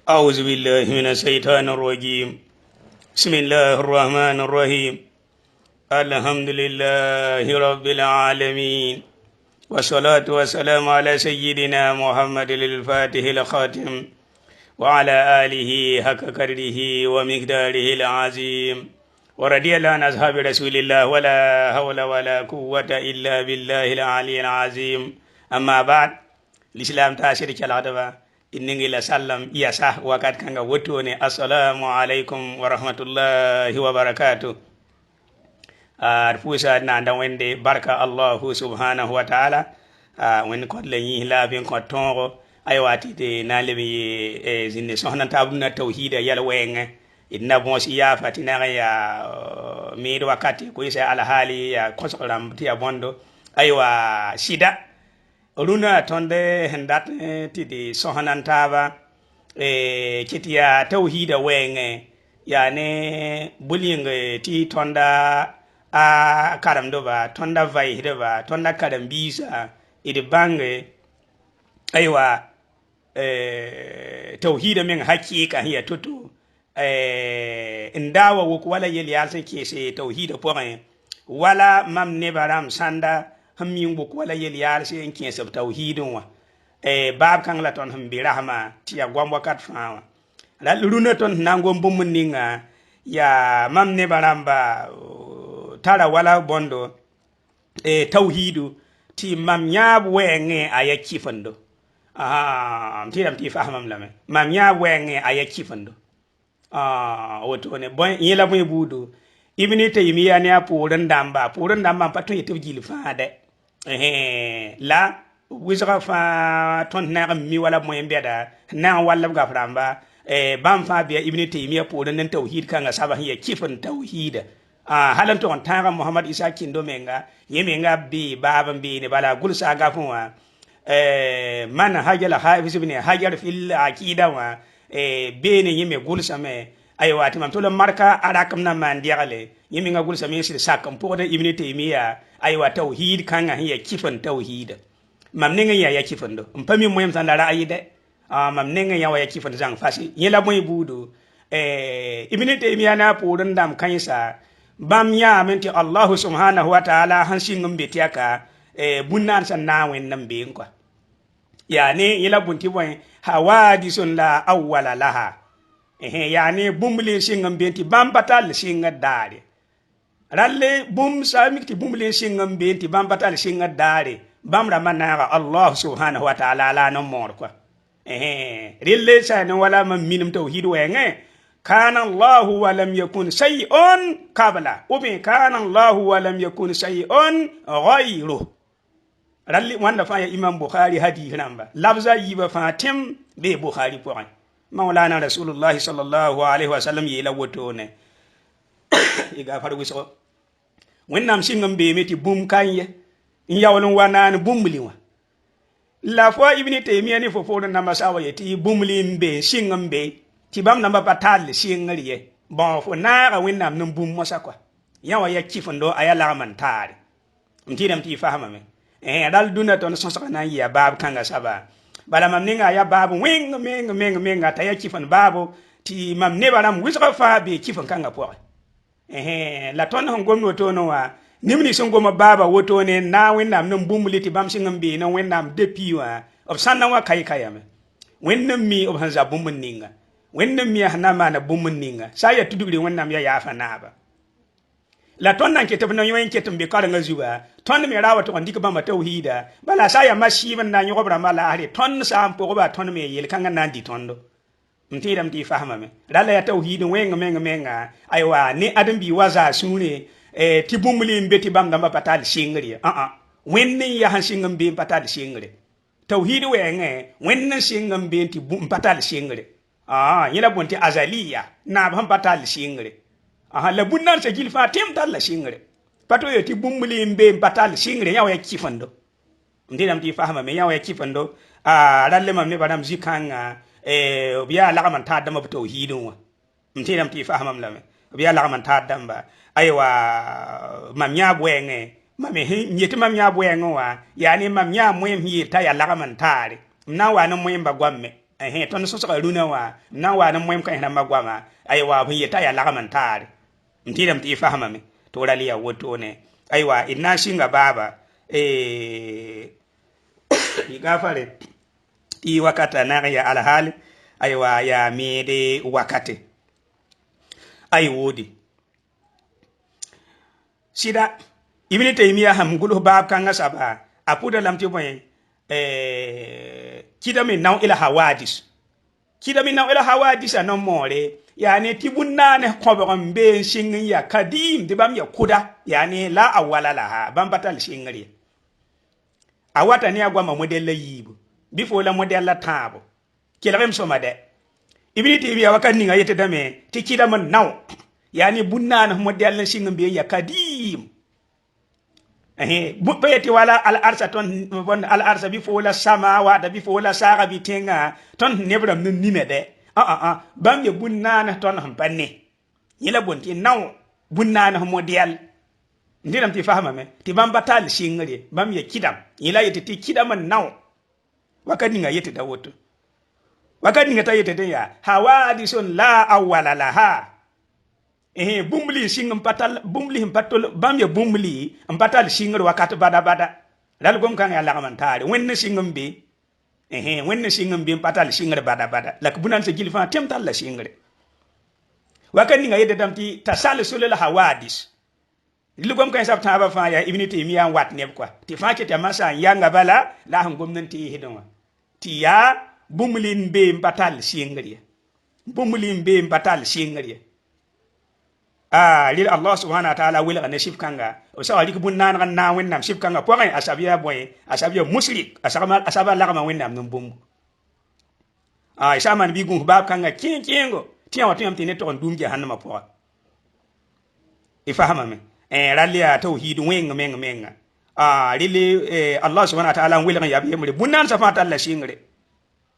أعوذ بالله من الشيطان الرجيم بسم الله الرحمن الرحيم الحمد لله رب العالمين والصلاة والسلام على سيدنا محمد الفاتح الخاتم وعلى آله حق قدره ومقداره العظيم ورضي الله عن أصحاب رسول الله ولا حول ولا قوة إلا بالله العلي العظيم أما بعد الإسلام تأثير كالعدوى إنني لسلم يسح وقد كان وتوني السلام عليكم ورحمة الله وبركاته arfusa na da wende barka Allah subhanahu wa ta'ala wen ko le yi la bin ko tongo ay wati de na le bi zinne sohna tabuna tauhida yal wenge inna bon si ya fatina ya mi do wakati ko isa ala hali ya kosoram ti abondo ay wa sida runa tonde hendat ti di sohna taba kitiya tauhida wenge yani bulinge ti tonda a karam do ba tonda vai do ba tonda karam bisa ide bange aywa tauhida min hakika hiya tutu ndawa wuk wala yel yalse ke se tauhida point wala mam ne baram sanda hammin buk wala yel yalse en ke se tauhidun wa bab kan la ton ham bi rahma tiya gwambo kat fa la luna ton nango bum ninga ya mam ne baram ba tara wala bondo tauhidu ti mam nyab wenge aya kifando tiram ti fahamam lame mam nyab wenge aya kifando woto ne bon yela boy budu ibni taymiya ne apuran damba patu yete jil faade la wizra fa ton na mi wala moy mbeda na wala ga framba bam fa biya ibni taymiya puran tauhid kan asaba hiya kifan tauhida halan to tanga Muhammad Isa kindo menga yemenga bi baban bi ne bala gulsa ga funwa man hajala hafiz ibn hajar fil aqida wa be ne yeme gulsa me aywa timam to le marka arakam na man diale yemenga gulsa me sir sakam po da ibn taymiya aywa tauhid kan hiya kifan tauhid mam ne nga ya kifan do mpami moyam san dara ayide mam ne nga ya kifan zang fasi yela moy budu ibn taymiya na purun dam kanisa bam ya menti Allah subhanahu wa ta'ala hansin ngam betiaka bunnan san nawen nan be kwa yani yila bunti boy hawadisun la awwala laha yani bumli singam benti bam batal singa dare ralle bum samikti bumli singam benti bam batal singa dare bam ramana Allah subhanahu wa ta'ala la no mor kwa rille sa no wala man minum tauhid wenge كان الله ولم يكن شيء قبله وبين كان الله ولم يكن شيء غيره رالي وانا فايا امام بخاري حديث نمبر لفظا يبا فاتم بي بخاري بوين مولانا رسول الله صلى الله عليه وسلم يلا وتونه يغا فارو ويسو وينام سينغم بي ميتي بوم كانيه ان ياولن وانا بوملي لا فوا ابن تيميه ني فوفو نما ساوا يتي بوملي مبي سينغم بي tibam namba patal singriye bon fo naara winnam num bum mosa kwa yawa ya kifundo aya laman taare mtidam ti fahama me dal duna ton sonsoka na ya bab kanga saba bala mam ninga ya bab menga ta ya kifan babu ti mam ne baram wisra fa be kifan kanga po la ton hon gomno to no wa nimni son goma baba woto ne na winnam num bum liti bam singam be no winnam depi wa ob sanna wa kai kayame wennam mi ob hanza bum ninga wennam mi hana mana bumun ninga saya tudugri wennam ya yafa naba la ton nan ke tabna yoyin ke tumbe kala ngazuba ton mi rawa to ndika ba tauhida bala saya mashiban na nyobra mala ari ton sa am pogo ton me yel kanga nandi tondo mtidam ti fahama me dala ya tauhid menga aywa ni adam bi waza sune ti bumuli mbeti bam damba patal singri wenni ya han singam be patal singri tauhid wenge wenna singam be ti bum patal singri yila bonti azaliya na ban patal singre la bunnar se gilfa tem tal singre pato yoti bumli mbe patal singre yawa ya kifando ndinam ti fahama me yawa ya kifando ralle mam ne badam zikanga biya lagaman ta dama tauhidun wa ndinam ti fahama lame biya lagaman ta damba aywa mam nya bwenge mame nyeti mam nya bwenge wa yani mam nya mwem hi ta ya lagaman tare mna wa no mwemba gwamme ton so so runa wa na wa na moyem kan ma gwama aywa bu yeta ya lagaman tare mtidam ti fahama me to raliya woto ne aywa inna shinga baba igafare i wakata na ya alhal aywa ya mede wakate ay wodi sida ibn taymiya ham gulu bab kan saba apuda lamti boy kida min naw ila hawadis kida min naw ila hawadis anon more yani tibunna ne khoberon be shingin ya kadim de bam ya kuda yani la awala laha bam batal shingri awata ne agwa ma model yibu bifo la model la tabo kilrem soma de ibn taymiya wakan ninga yete dame ti kida man naw yani bunna na model la shingin be ya kadim bu payeti wala al arsa ton bon al arsa bi fo la sama wa da bi fo la saga bi tenga ton nebram nun nime de bam ye bunna na ton ham panne yila bonti naw bunna na model ndiram ti fahama me ti bam batal shingri bam ye kidam yila yete ti kidam naw wakati nga yete dawoto wakati nga tayete de ya hawadison la awwala laha bumli singam patal bumli patol bam ya bumli patal singar wakat bada bada dal gom kan ya lagamantare wenne singam be wenne singam be patal singar bada bada lak bunan se gilfa temtal la singare wakani nga yede damti tasal sulul hawadis dilu gom kan sab taba fa ya ibn taymiya wat neb quoi ti fa ke tamasa yanga bala la han gomnanti hidonwa ti ya bumlin be patal singare bumlin be patal singare lil Allah subhanahu wa ta'ala wila ne shifkanga o sa wali kubun nan ran na wennam shifkanga po ngai asabiya boy asabiya mushrik asaba la ma wennam num bum isa man bi gun bab kanga kingo tiya watu yam tine to ndum jahannama po ifahama me raliya tauhid wen menga lili Allah subhanahu wa ta'ala wila ya bi yemre bunnan safata Allah shingre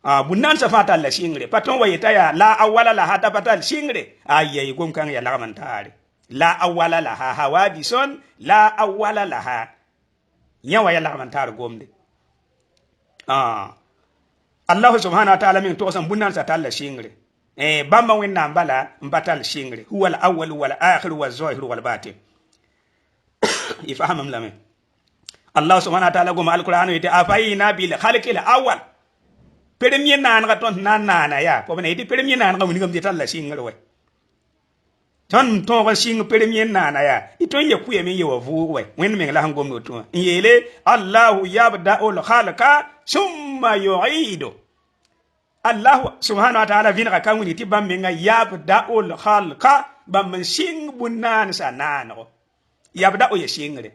bunnan safata Allah shingre paton wayeta ya la awala la hata patal shingre ayay gom kan ya lagamantare la awala la ha hawadison la awala la ha nyawa ya lagamantare gomde Allah subhanahu wa ta'ala min to san bunnan sa Allah shingre bamba wenna mbala mbatal shingre huwa al awwal wal akhir wal zahir wal batin ifahamam lame Allah subhanahu wa ta'ala gom alquran yete afayna bil khalqil awwal premier nan ga ton nan nana ya ko bane di premier nan ga woni ngam dital la singre we ton to ga sing premier nana ya iton ye kuye men ye wa vu we wen men la ngom no to yele Allah yabda'ul khalqa summa yu'idu Allah subhanahu wa ta'ala vin ga kan woni ti bam men ga yabda'ul khalqa bam men sing bunan sanano yabda'u ye singre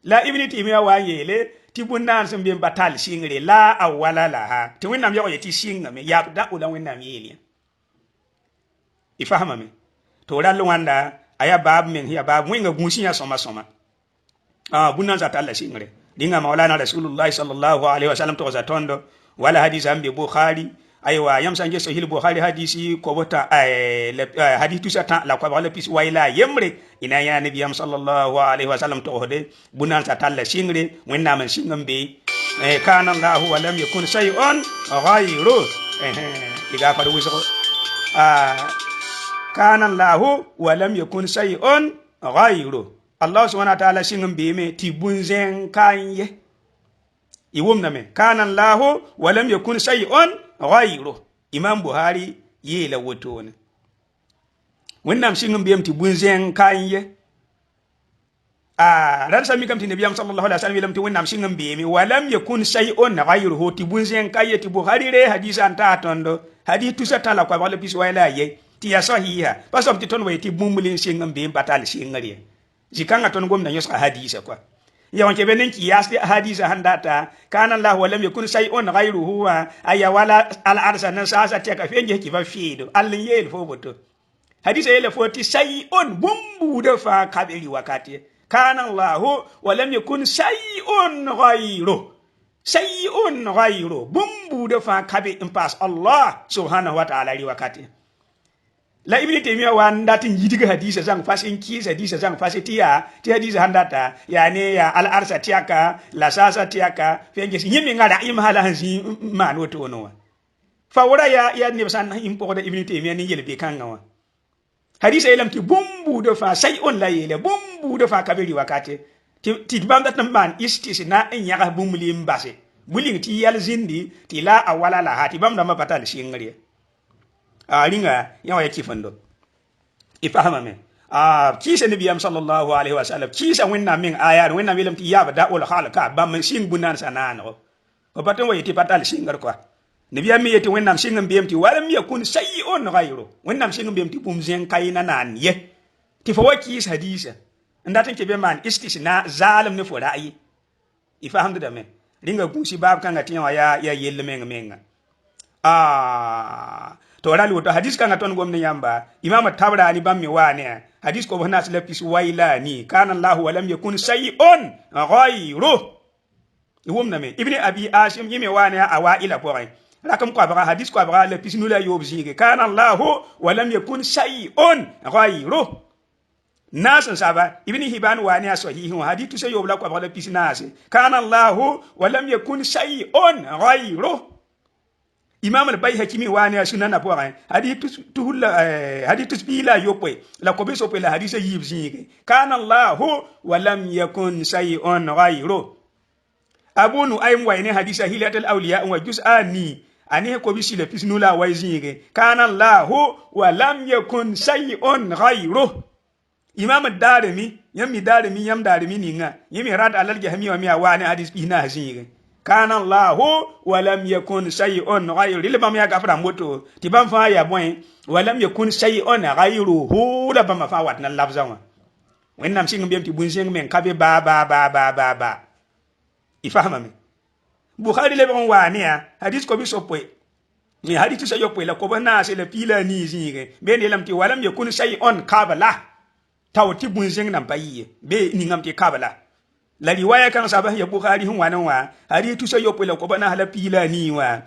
la ibn timiya wa yele ti bunnan sun bin batal shingre la awala laha ti winnam yo yeti shinga me yabda ula winnam yeli ifahama me to ral wanda aya bab men hiya bab winga gunshinya soma bunnan za talla shingre dinga maulana rasulullah sallallahu alaihi wasallam to za tondo wala hadisi ambi bukhari aywa yam sanje sahih bukhari hadisi ko bota hadithu sata la ko wala pis wayla yemre ina ya nabi sallallahu alaihi wasallam to hode bunan sa talla shingre wenna man shingam be kana allah wa lam yakun shay'un ghayru iga faru wiso kana allah wa lam yakun shay'un ghayru allah subhanahu wa ta'ala shingam be me ti bunzen kanye iwum na me kana allah wa lam yakun shay'un ghayru imam buhari yela wotone wonnam singum biyam ti bunzen kanye ran sami kam ti nabiyam sallallahu alaihi wasallam lam ti wonnam singum biyami walam yakun shay'un ghayruhu ti bunzen kaye ti buhari re hadisa anta tondo hadithu satala kwa wala bis wala ye ti ya sahiha pasom ti ton way ti bumulin singum biyam batal singari jikanga ton gomna yosa hadisa kwa yawan ke benen ki yasti hadisa handata kana allah walam yakun shay'un ghayruhu wa aya wala al arsa nan sa ta ka fenje ki ba fido allin yel fo boto hadisa yele fo ti shay'un bumbu da fa kabiri wakati kana allah walam yakun shay'un ghayru bumbu da fa kabi impas allah subhanahu wa ta'ala ri wakati la ibn taymiya wanda tin yidiga hadisa zang fasin ki hadisa zang fasitiya ti hadisa handata yani ya al arsa tiaka la sasa tiaka fenge si yimi ngada im hala hansi man woto no fawra ya nebsan impo da ibn taymiya ni yele be kanga wa hadisa yelam ti bumbu do fa shay'un la yele bumbu do fa kabiri wakate ti bamda tamban istisna en yaga bumli mbase buling ti yal zindi ti la awala la hati bamda ma patal shingri ringa yawa yake fando ifahama me kisa nabiyam sallallahu alaihi wasallam kisa wenna min ayar wenna milam ti yaba da ul halaka bam sing bunan sanano ko paton wa yiti patal shingar ko nabiyam mi yeti wenna singam biyamti walam yakun shay'un ghayru wenna singam biyamti bum zen kayina nan ye ti fo waki hadisa ndatin ke be man istisna zalim ne fo ra'ayi ifaham da me ringa gusi bab kanga tiya ya yelle menga to rali woto hadis kanga ton gomne yamba imam tabrani bammi wane hadis ko bana salafis wailani kana allah wa lam yakun shay'un ghayru wumna me ibni abi ashim yime wane awaila poray rakam ko abara hadis ko abara le pisnula yob zinge kana allah wa lam yakun shay'un ghayru nasan saba ibni hiban wane sahihu hadithu se yob la ko abara le pisnase kana allah wa lam yakun shay'un ghayru imam al-bayhaqi mi wani sunana po ran hadithu bila yopwe la ko beso pe la hadisa yibzinge kana allah wa lam yakun shay'un ghayru abunu aym wayne hadisa hilatul awliya wa juz'ani ani ko bisi le pisnula wayzinge kana allah wa lam yakun shay'un ghayru imam ad-darimi yam darimi ninga yimi rad alal jahmi wa mi wani hadis bina hazinge kana allah wa lam yakun shay'un ghayru libam ya gafra moto ti bam fa ya boy wa lam yakun shay'un ghayruhu la bam fa wat na labzawa wennam sing mbem ti bunjeng men kabe ba ifahama me bukhari le bon wani ya hadis ko bi sopwe ni hadis sa yopwe la ko bana se le pila ni zinge ben lam ti wa lam yakun shay'un qabla tawti bunjeng nam bayiye be ni ngam ti qabla la riwaya kan sabah ya bukhari hun wanan wa hadithu sai yopo la ko bana hala pila ni wa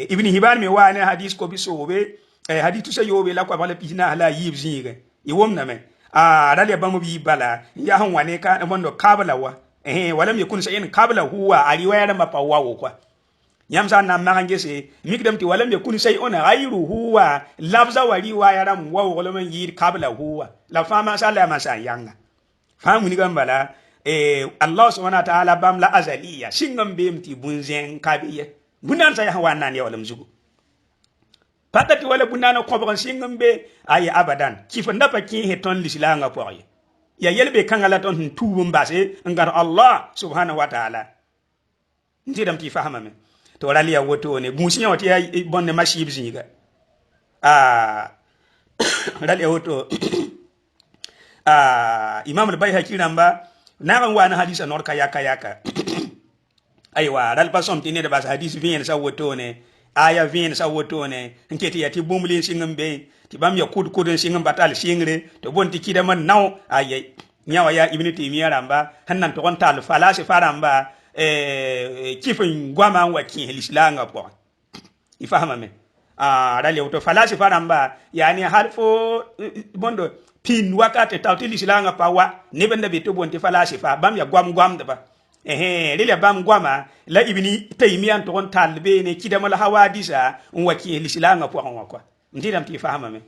ibn hibban me wa ne hadith ko bisobe hadithu sai yobe la ko bana pina hala yibzinga iwom na me dale bamu bi bala ya hun wane ka mondo kabla wa walam yakun shay'in kabla huwa a riwaya da mapawa wo kwa yamsa na magange se mikdam ti walam yakun shay'un ghayru huwa lafza wa riwaya ram wa woloman yir kabla huwa la fama sala ma sa yanga famu ni gambala Allah subhanahu wa ta'ala bam la azaliya singam bemti bunzen kabiye bunan sa ya wannan ya walam zugu patati wala bunana ko ba singam be ay abadan kifa ndapa ki heton lislanga poye ya yelbe kangala ton tubum base ngar Allah subhanahu wa ta'ala ndidam ti fahama me to rali ya woto ne bunsi nyawti ya bonne mashib zinga rali ya woto imam al-bayhaqi namba naran wa na hadisa norka yaka aywa dal pasom tine de bas hadis vien sa woto ne aya vien sa woto ne nketi yati bumlin singambe ti bam ya kudun singam batal singre to bonti kida man naw aye nyawa ya ibn taymiya ramba hannan to gontal falasi faramba kifin gwama wa kin lislanga po ifahama me dal woto falasi faramba yani harfo bondo pin wakate tawti lislanga pawa nebenda be to bonti falasi fa bam ya gwam da ba lele bam gwama la ibni taymiyan to on talbe ne kidama la hawadisa on waki lislanga po on kwa ndidam ti fahama me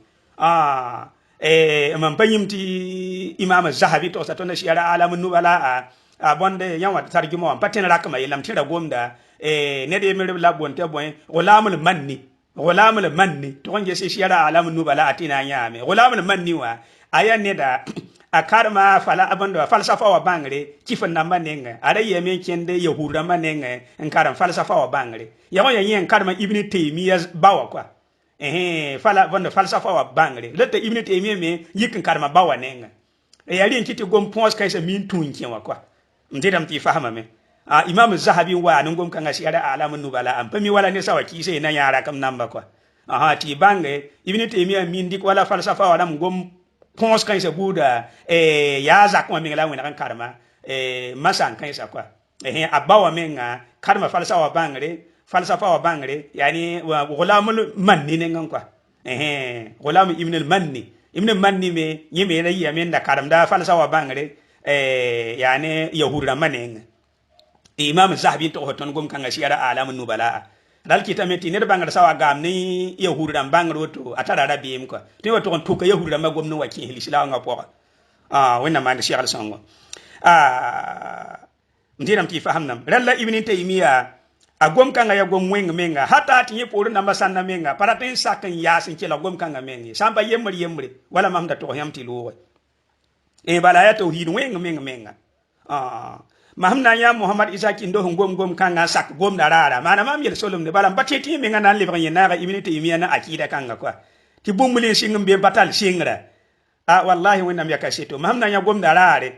man panyim ti imam zahabi to sa to na shiara alamun nubala bonde yanwa tarjuma on patin rakama yelam tira gomda ne de mere la bonte boy gulamul manni to on je shiara alamun nubala atina nyame gulamul manni wa aya neda akarma fala abando falsafa wa bangre kifan namba nenga ada yeme kende yahuda manenga enkaram falsafa wa bangre yawo yen karma ibn taymiya bawa kwa fala bondo falsafa wa bangre letta ibn taymiya me yikin karma bawa nenga yari en kiti gom pons kaysa min tunki wa kwa ndidam ti fahama me imam zahabi wa nungom kanga siara alamun nubala am pami wala ne sawa kise na yara kam namba kwa ti bange ibn taymiya min dik wala falsafa wa dam gom pons kan se buda ya zak wa mingala wena kan karma masan kan sa kwa abawa menga karma falsafa wa bangre yani wa gulamul manni ne ngan kwa gulam ibn al manni me yime ne yamen da karam da falsafa wa bangre yani yahudra manenga imam zahabi to hoton gom kan siara alamun nubala dal kitamenti ne bangar sawa gam ni yahudi ram bangar woto atara rabim ko te woto on tuka yahudi ram gomno waki hilisla nga po wena man shi al sango ndiram ti fahamnam ralla ibn taymiya agom kanga ya gom weng menga hata ti yeporo na masanna menga paratin sakan yasin kila gom kanga mengi samba yemri wala mamda to yamti lo e bala ya tauhid weng menga mahamna ya muhammad isa kindo gom kanga sak gom da rara mana mam yel solum de bala bateti menga nan le bangye na ibn taymiya na akida kanga kwa ti bumule singum be batal singra wallahi wena ya kasito mahamna ya gom da rare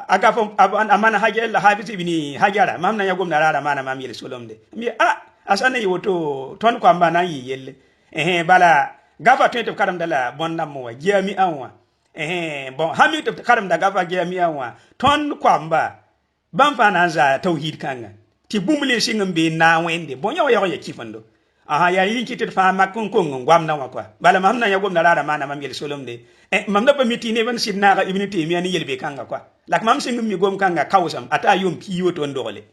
agafam amana hajel hafiz ibn hajara mamna ya gomna rara mana mam yel solomde mi asana yoto ton ko amba nan yelle bala gafa to karam dala bonna mo jami anwa bon hami to karam da gafa jami anwa ton ko amba ban fana za tauhid kanga ti bumle singam be na wende bon yaw yaw ya kifando ya yin kitit fa makon ko ngwam na wa kwa bala mamna ya gomna rara mana mam yel solomde mamna pa mitine ban sidna ga ibn taymiya ni yelbe kanga kwa lak mam singum mi gom kanga kawsam ata yom ki woto ndole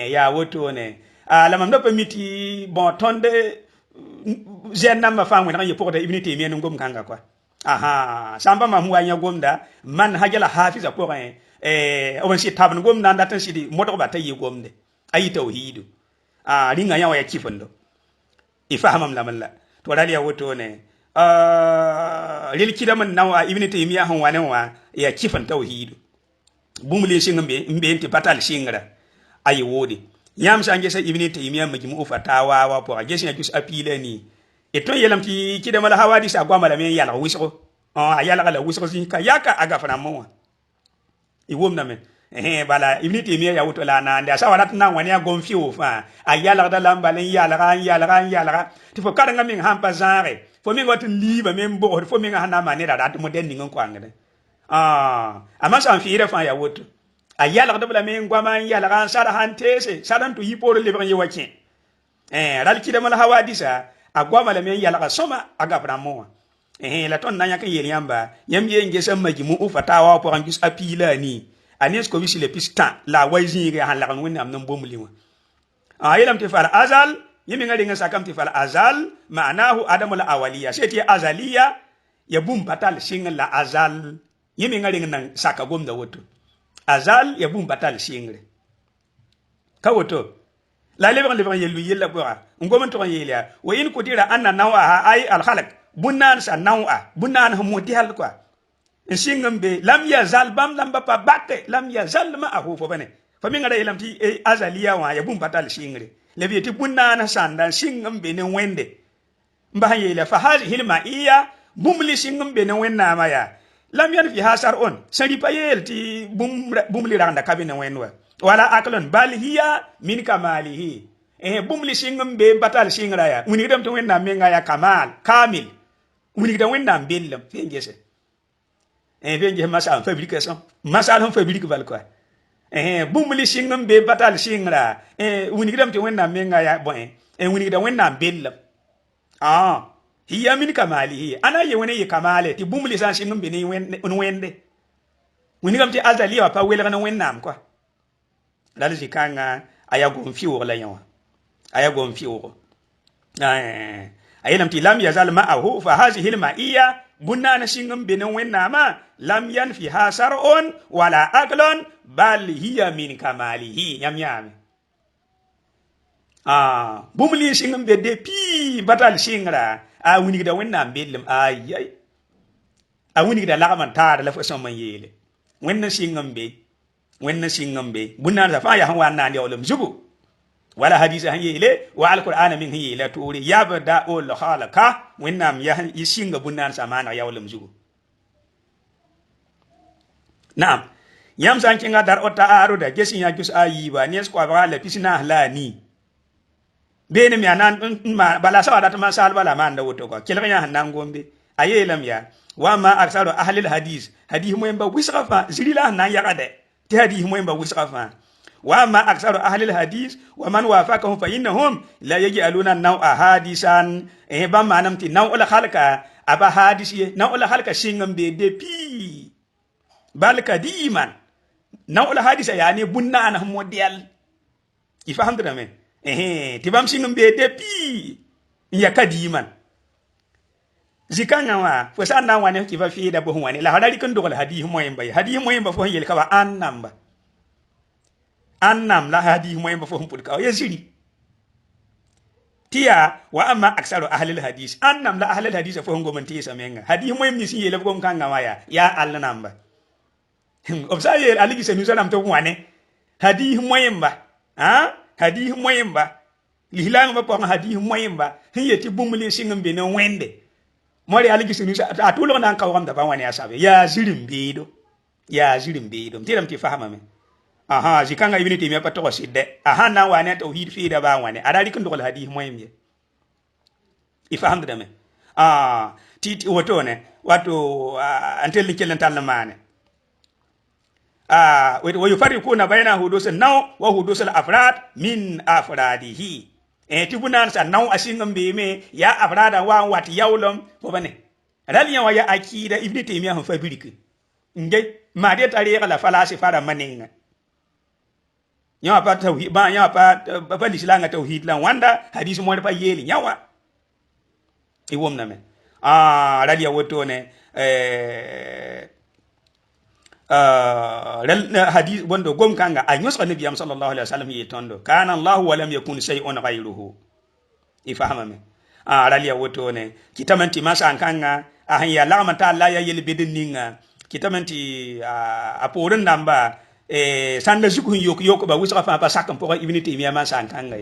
ya woto ne la mamna pa miti bon tonde jenna ma fa ngena ye pokota ibn taymiya no gom kanga kwa samba ma huwa nya gomda man hajala hafiza ko on si tabn gom nan datan sidi moto ba tayi gomde ayi tauhidu ringa yawa ya kifando ifahamam lamalla to dal ya woto ne lil kidaman nawa ibn taymiya han wanen wa ya kifan tauhid bumule singbe mbenti patal singra ayi wodi yam sange sa ibn taymiya majmu fatawa wa po ajesin akus apile ni eton yelam ti kidamal hawadis agwa mala men yala wisro yala la wisro sin ka yaka aga fana mo i womna men bala ibn taymiya ya woto la na nda sawarat na wani agom fiwo fa ayala da lambalen yala ti fo kadanga min hampa zare fo min wat liba men bo fo min hana mane da mo den ningon ko angade ama san fiire fa ya woto ayala da bala men gwama yala kan sara hantese sadan to yiporo le ban yewake ral kidama hawadisa agwa la men yala ka soma aga bramo la ton nanya kan yeliamba yamye ngesa majmu fatawa po angus apila ni anes ko wisi le pistan la wayzi ga han la kan woni am nan bomliwa yelam te fara azal yimi ngadi nga sakam te fara azal ma'anahu adamul awaliya seti azaliya ya bum batal singal la azal yimi ngadi nan saka gom da woto azal ya bum batal singre ka woto la leban yelu yella bora ngom to yelia wa in kudira anna nawa ay al khalaq bunnan sa nawa bunnan hamudi hal kwa singam be lam yazal bam lam bapa bakke lam yazal ma ahu fo bane fa mi ngada yelam ti azaliya wa ya bum batal singre le bi ti bunnan sanda singam be ne wende mba yela fa hal hilma iya bumli singam be ne wenna ma ya lam yan fi hasar on sari payel ti bumli randa kabine wenwa wala aklon bal hiya min kamalihi bumli singam be batal singra ya uni dam to wenna menga ya kamal kamil uni dam wenna bellam fi ngese venje masal fabrication masal hon fabrique val quoi bumli singam be batal singra uni dam to wenna menga ya bon uni dam wenna bellam hiya min kamalihi ana ye woni ye kamale ti bumli san singam be ni wende uni dam ti azali wa pa wela na wennam quoi dal zikanga aya gom fiwo la yawa aya gom fiwo ayelam ti lam yazal ma'ahu fa hadhihi al ma'iyya bunna na singam benen wenna ma lam yan fi hasarun wala aqlun bal hiya min kamalihi yam bumli singam be de pi batal singra wuni da wenna belum ayay wuni da lagaman tar la fa son man yele wenna singam be bunna da fa ya han wanna ndi olum zugu wala hadisi han yele wa alquran min yele turi yabda ul khalaka wennam ya yisinga bunna samana ya olum zugu naam yam san kinga dar ota aro da gesin ya gus ayiba nes ko ba la pisina hlani bene mi anan bala sawa da ma sal bala man da woto ko kelga ya hanan gombe ayelam ya wa ma aksaru ahli al hadis hadith mo yamba wisrafa zilila nan ya gade ti hadith mo yamba wisrafa wa ma aksaru ahli al hadis wa man wafaqahum fa innahum la yaj'aluna naw'a hadisan ba manam ti naw'ul khalqa aba hadisi naw'ul khalqa singam be de pi bal kadiman naw'ul hadisa yani bunna an model ifaham dana men ti bam singum be depi ya kadiman zikanga wa fo sa na wane ki va fi da bo wane la hadari kan dogol hadith moyen ba fo yel ka ba annam la hadith moyen ba fo hum pul ka ya ziri tiya wa amma aksaru ahli hadith annam la ahli hadith fo ngo man tiya samenga hadith moyen ni sin yel ko kanga waya ya alla namba obsa yel aligi se nusalam to wane hadith moyen ba hadith moyen ba lihlang ba po hadith moyen ba hiyeti bumli singam be no wende mori aligi sunu a tulo nan ka wam da ban wani asabe ya zirin bedo tiram ti fahama me zikanga ibni timiya pato sidde na wani tauhid fi da ban wani adari kun dogol hadith moyim ye ifaham da me titi woto ne wato antel kelen tan mane wa yufarriquna baina hudusul naw wa hudusul afrad min afradihi tibunan sa naw asingam be me ya afrada wa wat yawlom fo bane raliya wa ya akida ibni taymiya han fabriki nge ma de tariqa la falasi fara maninga nyawa pa tawhid ba nyawa pa lislanga tawhid la wanda hadith mo pa yeli nyawa wom na me raliya woto ne hadith bondo gom kanga anyos ka nabiyam sallallahu alaihi wasallam yitondo kana allah wa lam yakun shay'un ghayruhu ifahama me raliya woto ne kitamanti masa kanga ya lama ta allah ya yel bedin ninga kitamanti aporin namba sanda zukun yok ba wusa fa sakan po ibni timiya masa kanga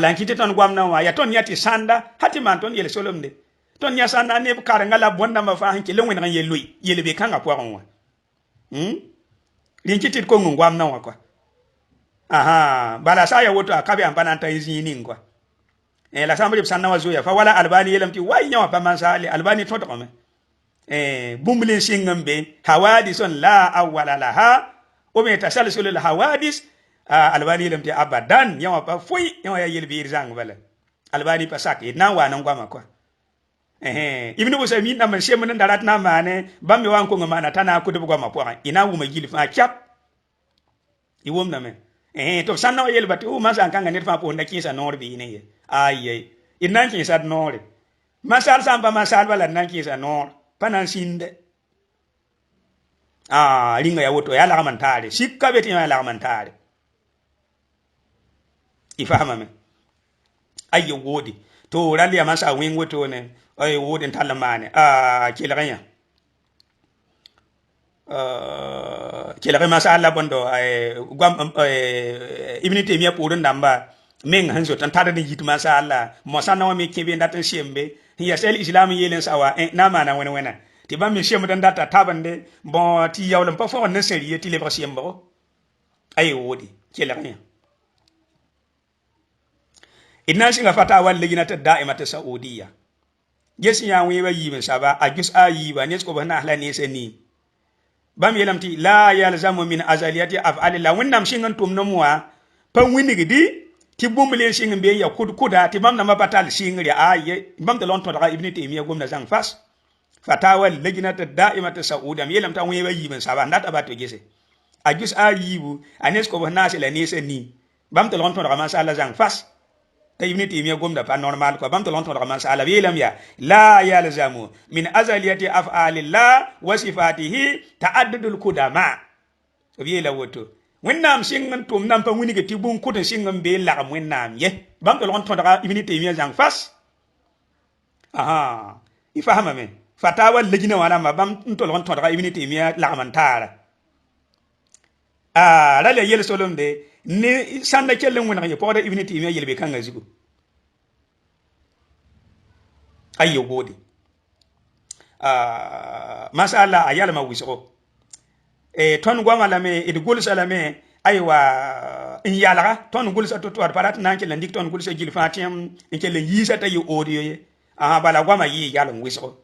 lan kiteton gwamna wa ya ton yati sanda hati man ton yel solomde ton ya sanda ne karanga la bonda ma fa hanki lengwen ngan yelui yelbe kanga po wa linkitit ko ngwam na wakwa bala saya woto akabe ampana ta izini ngwa la samri sanna wazoya fa wala albani yelamti way nyawa pa mansali albani to to me bumlin singambe hawadison la awwala laha o me tasalsul al hawadis albani yelamti abadan nyawa pa foi nyawa ya yelbi irzang bala albani pa sak na wa nan ngwa makwa ibnu busaymin na man shemon darat na mane bambe wan ko ngama na tana ku dubu ma poa ina wu ma gili fa chap iwom na me to sanna yel bati o ma san kanga net fa po na kinsa nor bi ne ye ayi inan kinsa nor masal samba masal bala nan kinsa nor panan sinde linga ya woto ya la mantare sikka beti ya la mantare ifahama me ayyo wodi to rali ya masa wing woto ne ay wodin talamane kilaganya kilagay masa Allah bondo ay gwam ibni temiya purun damba men hanzo tan tada ni yitu masa Allah mo sana wa me kebe ndatan shembe ya sel islam yelen sawa na mana wena ti ba mi shemu dan data tabande bon ti yawlam pa fo na seriye ti le ba shembo ay wodi kilaganya inna shi ga fata wal lejinata da'imata saudiya gesi ya wewa yiben saba ajus ayiba nes ko bana ahla ne seni bam yelamti la yalzamu min azaliyati af'ali la wonnam shingan tumno muwa pan wini gidi ti bumle shingin be ya kuda ti bam na mabatal shingri aye bam de lon to daga ibni taymiya gomna zang fas fatawa lejinata da'imata saudiya yelamta wewa yiben saba ndata bato gese ajus ayibu anes ko bana sela ne seni bam de lon to daga masala zang fas ibni timiya gomda pa normal ko bam to lon to man sala wilam ya la yalzamu min azaliyati af'alillah wa sifatihi ta'addudul qudama wiyela woto wennam singam tum nam pa wini ke tibun kudin singam be la wennam ye bam to lon to ibni timiya jang fas ifahama me fatawa lejina wana ma bam to lon to ibni timiya la mantara la le yel solomde ni sanda kellen wona ye poda ibni timiya yelbe kanga zigu ayyo godi masala ayala ma wisoko ton gwama lame id gul salame aywa in yalaga ton gul sa to parat nan ke landik ton gul sa gil fatim in ke len yisa ta yo audio ye bala gwama yi yalan wisoko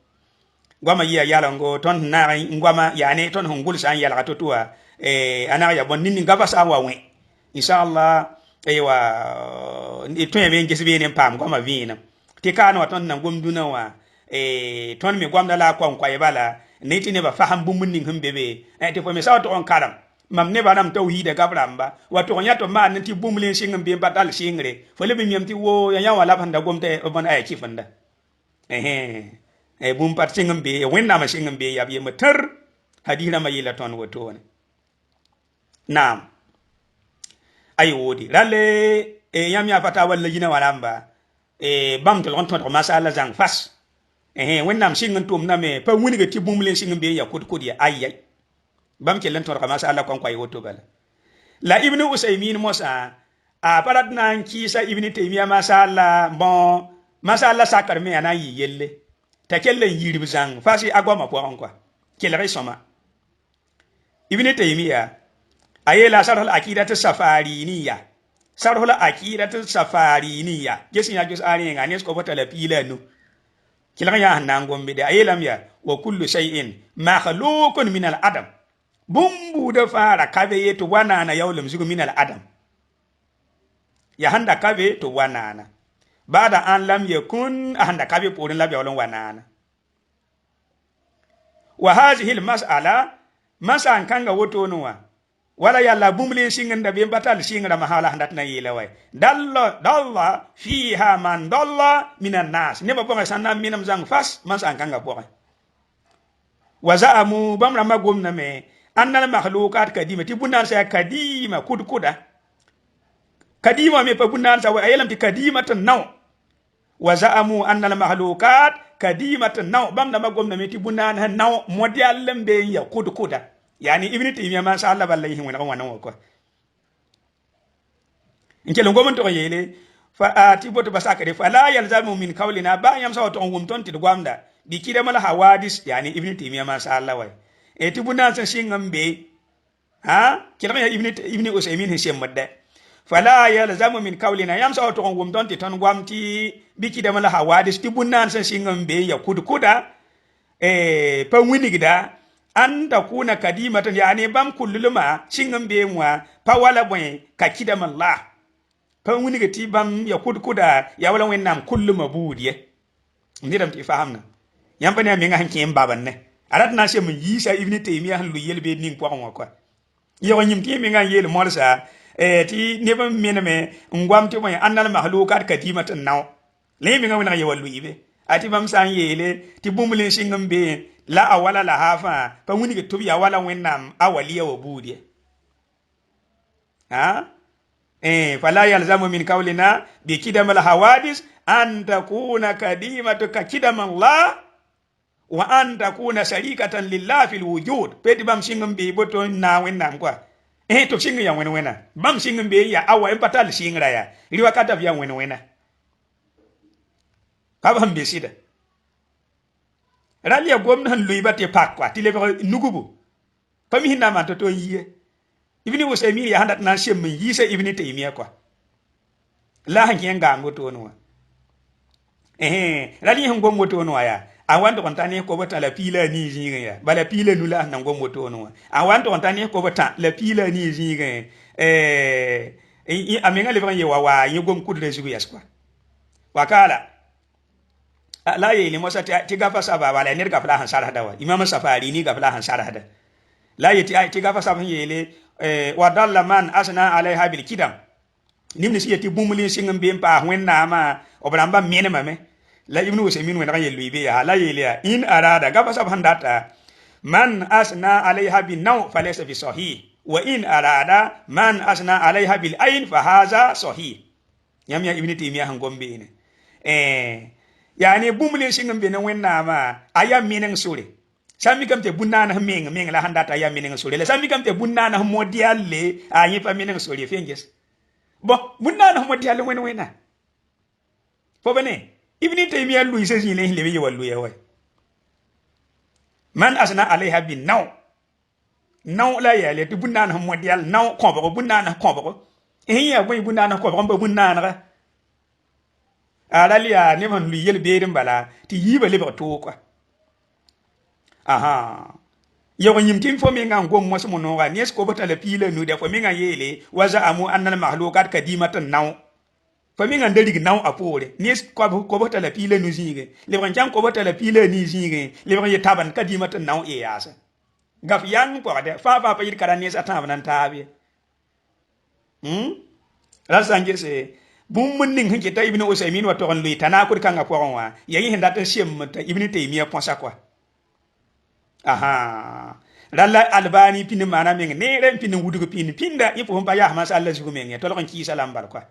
gwama yi yalan go ton na gwama yani ton hungul sa yalaga to tuwa ana ya bon nini ngaba sa wa we inshallah aywa to yeme ngesibe ne pam gwama vina ti kanu ton nan gomduna wa ton mi gwamda la kwa kwa bala niti ne ba faham bumun ning hum bebe te fo mi saw to on karam mam ne banam tawhid ga bramba wato nya to man ti bumlin singam be batal singre fole bi miyam ti wo ya wala fanda gomte bon ay kifanda bum pat singam be wenna ma singam be yab yema tar hadira ma yila ton woto ne nam ay wodi rale yam ya fata wala yina walamba bam to lon to masala zang fas wennam singam tum na me pa wuni ga ti bumlin singam be ya kud ya ayay bam ke len to ka masala kon koy woto bala la ibnu usaymin mosa a parat nan kisa ibnu taymiya masala bon masala sakar me ana yi yelle ta kellen yirib zang fasi agwa ma po on kwa kelere soma ibnu taymiya ayela sarhal aqidatu safariniya sarhal aqidatu safariniya gesin ya jus ari ngane ko bota la pila nu kelere ya nan gombe de ayelam ya wa kullu shay'in makhluqun min al adam bumbu da fara kabe yeto wanana yawlum zugu min al adam ya handa kabe to wanana bada an lam yakun handa kabe porin labi yawlum wanana wa hadhihi al mas'ala masan kanga woto nuwa wala yalla bumlin singanda be batal singara mahala handat na yela way dalla fiha man dalla minan nas ne ba bonga sanna minam zang fas masan kanga bonga wa za'amu bamra magum na me annal makhluqat kadima ti bunan sa kadima kuda kadima me pa bunan sa wa ayelam ti kadima tan naw wa za'amu annal makhluqat kadima tan naw bam na magom na me ti bunan han naw modial lembe ya kuda yani ibnu taymiya ma sha Allah wallahi wona wannan ko inke lo ngomon to yele fa ati boto basaka de fa la yalzamu min qawlina ba yam sa to ngum ton ti gwamda bi kide mala hawadis yani ibnu taymiya ma sha Allah way ti bunan sa singam be ha kila ya ibnu usaymin hisem madde fala yalzamu min qawlina yam sa to ngum don ti ton gwamti biki da mala hawadis ti bunan sa singam be ya kuda pa wini gida anda kuna kadimatan yani bam kulluma singam be mwa pa wala bwe ka kidam Allah pa wini gati bam ya kuda ya wala wennam kulluma budiye ndiram ti fahamna yam bane mi nga hanke baban ne arat na se mun yisa ibni taymiya han lu yelbe ning po on quoi yo nyim ti mi nga yel molsa ti neba mename ngwam ti mo annal mahlukat kadimatan naw le mi nga wona yewal lu yibe ati bam san yele ti bumulin singam be la awala la hafa pa wuni ke tubi awala wennam awaliya wa budiye ha fala yalzamu min qawlina bi kidamal hawadis an takuna kadimatu ka kidamal Allah wa an takuna sharikatan lillahi fil wujud pedi bam singam be boto na wennam kwa to singa ya wena bam singam be ya awa empatal singra ya riwa kata vya wena kabam be sida ralia gomna lui bate pakwa tile ko nugubu pami hinna man to yiye ibni usaymi ya handat na shem yisa ibni taymiya kwa la hanken gango to no ralia hango moto no ya awando kontane ko bata la pila ni jinga ya bala pila nula na ngombo to no awando kontane ko bata la pila ni jinga amenga le ban ye wawa ye gom kudre zugu yaskwa wakala la yeli mosa ti gafa saba wala ne gafa han sarah dawa imam safari ni gafa han sarah da la yeti ti gafa saba yele wa dalla man asna alaiha bil kidam nimni si yeti bumuli singam be pa wenna ma obramba menema me la ibnu usaymin wena yelu ibe ya la yeli in arada gafa saba handata man asna alaiha bin naw falaysa bi sahih wa in arada man asna alaiha bil ayn fa haza sahih yamya ibnu taymiya han gombe ne yani bumulin singam be na wenna ma aya minen sore sami kam te bunana meng la handata aya minen sore la sami kam te bunana modialle ayi fa minen sore fenges bon bunana modialle wena fo bene ibni taymiya lu ise jile le ye wallu ya way man asna alaiha bin naw la ya le te bunana modial naw ko ba bunana ko ba ya boy bunana ko ba bunana aralia ne man lu yel beerin bala ti yiba le ba to kwa aha yo nyim tim fo mi nga ngom mo so no ga nes ko bata la pile nu de fo mi nga yele waza amu annal mahlukat kadimatan naw fo mi nga ndelig naw apore nes ko bata la pile nu zinge le ban jam ko bata la pile ni zinge le ban ye taban kadimatan naw e yasa gaf yang po de fa pa yir kara ne sa ta nan tabe la sangir se bum mun ning hinke ta ibnu usaymin wa to on lui tana kur kanga po wa yayi hinda ta shem ta ibnu taymiya po sa kwa aha ralla albani pin mana men ne ren pin wudu ko pinda ipo pa ya ma sa Allah zugo men to lokon ki salam bar kwa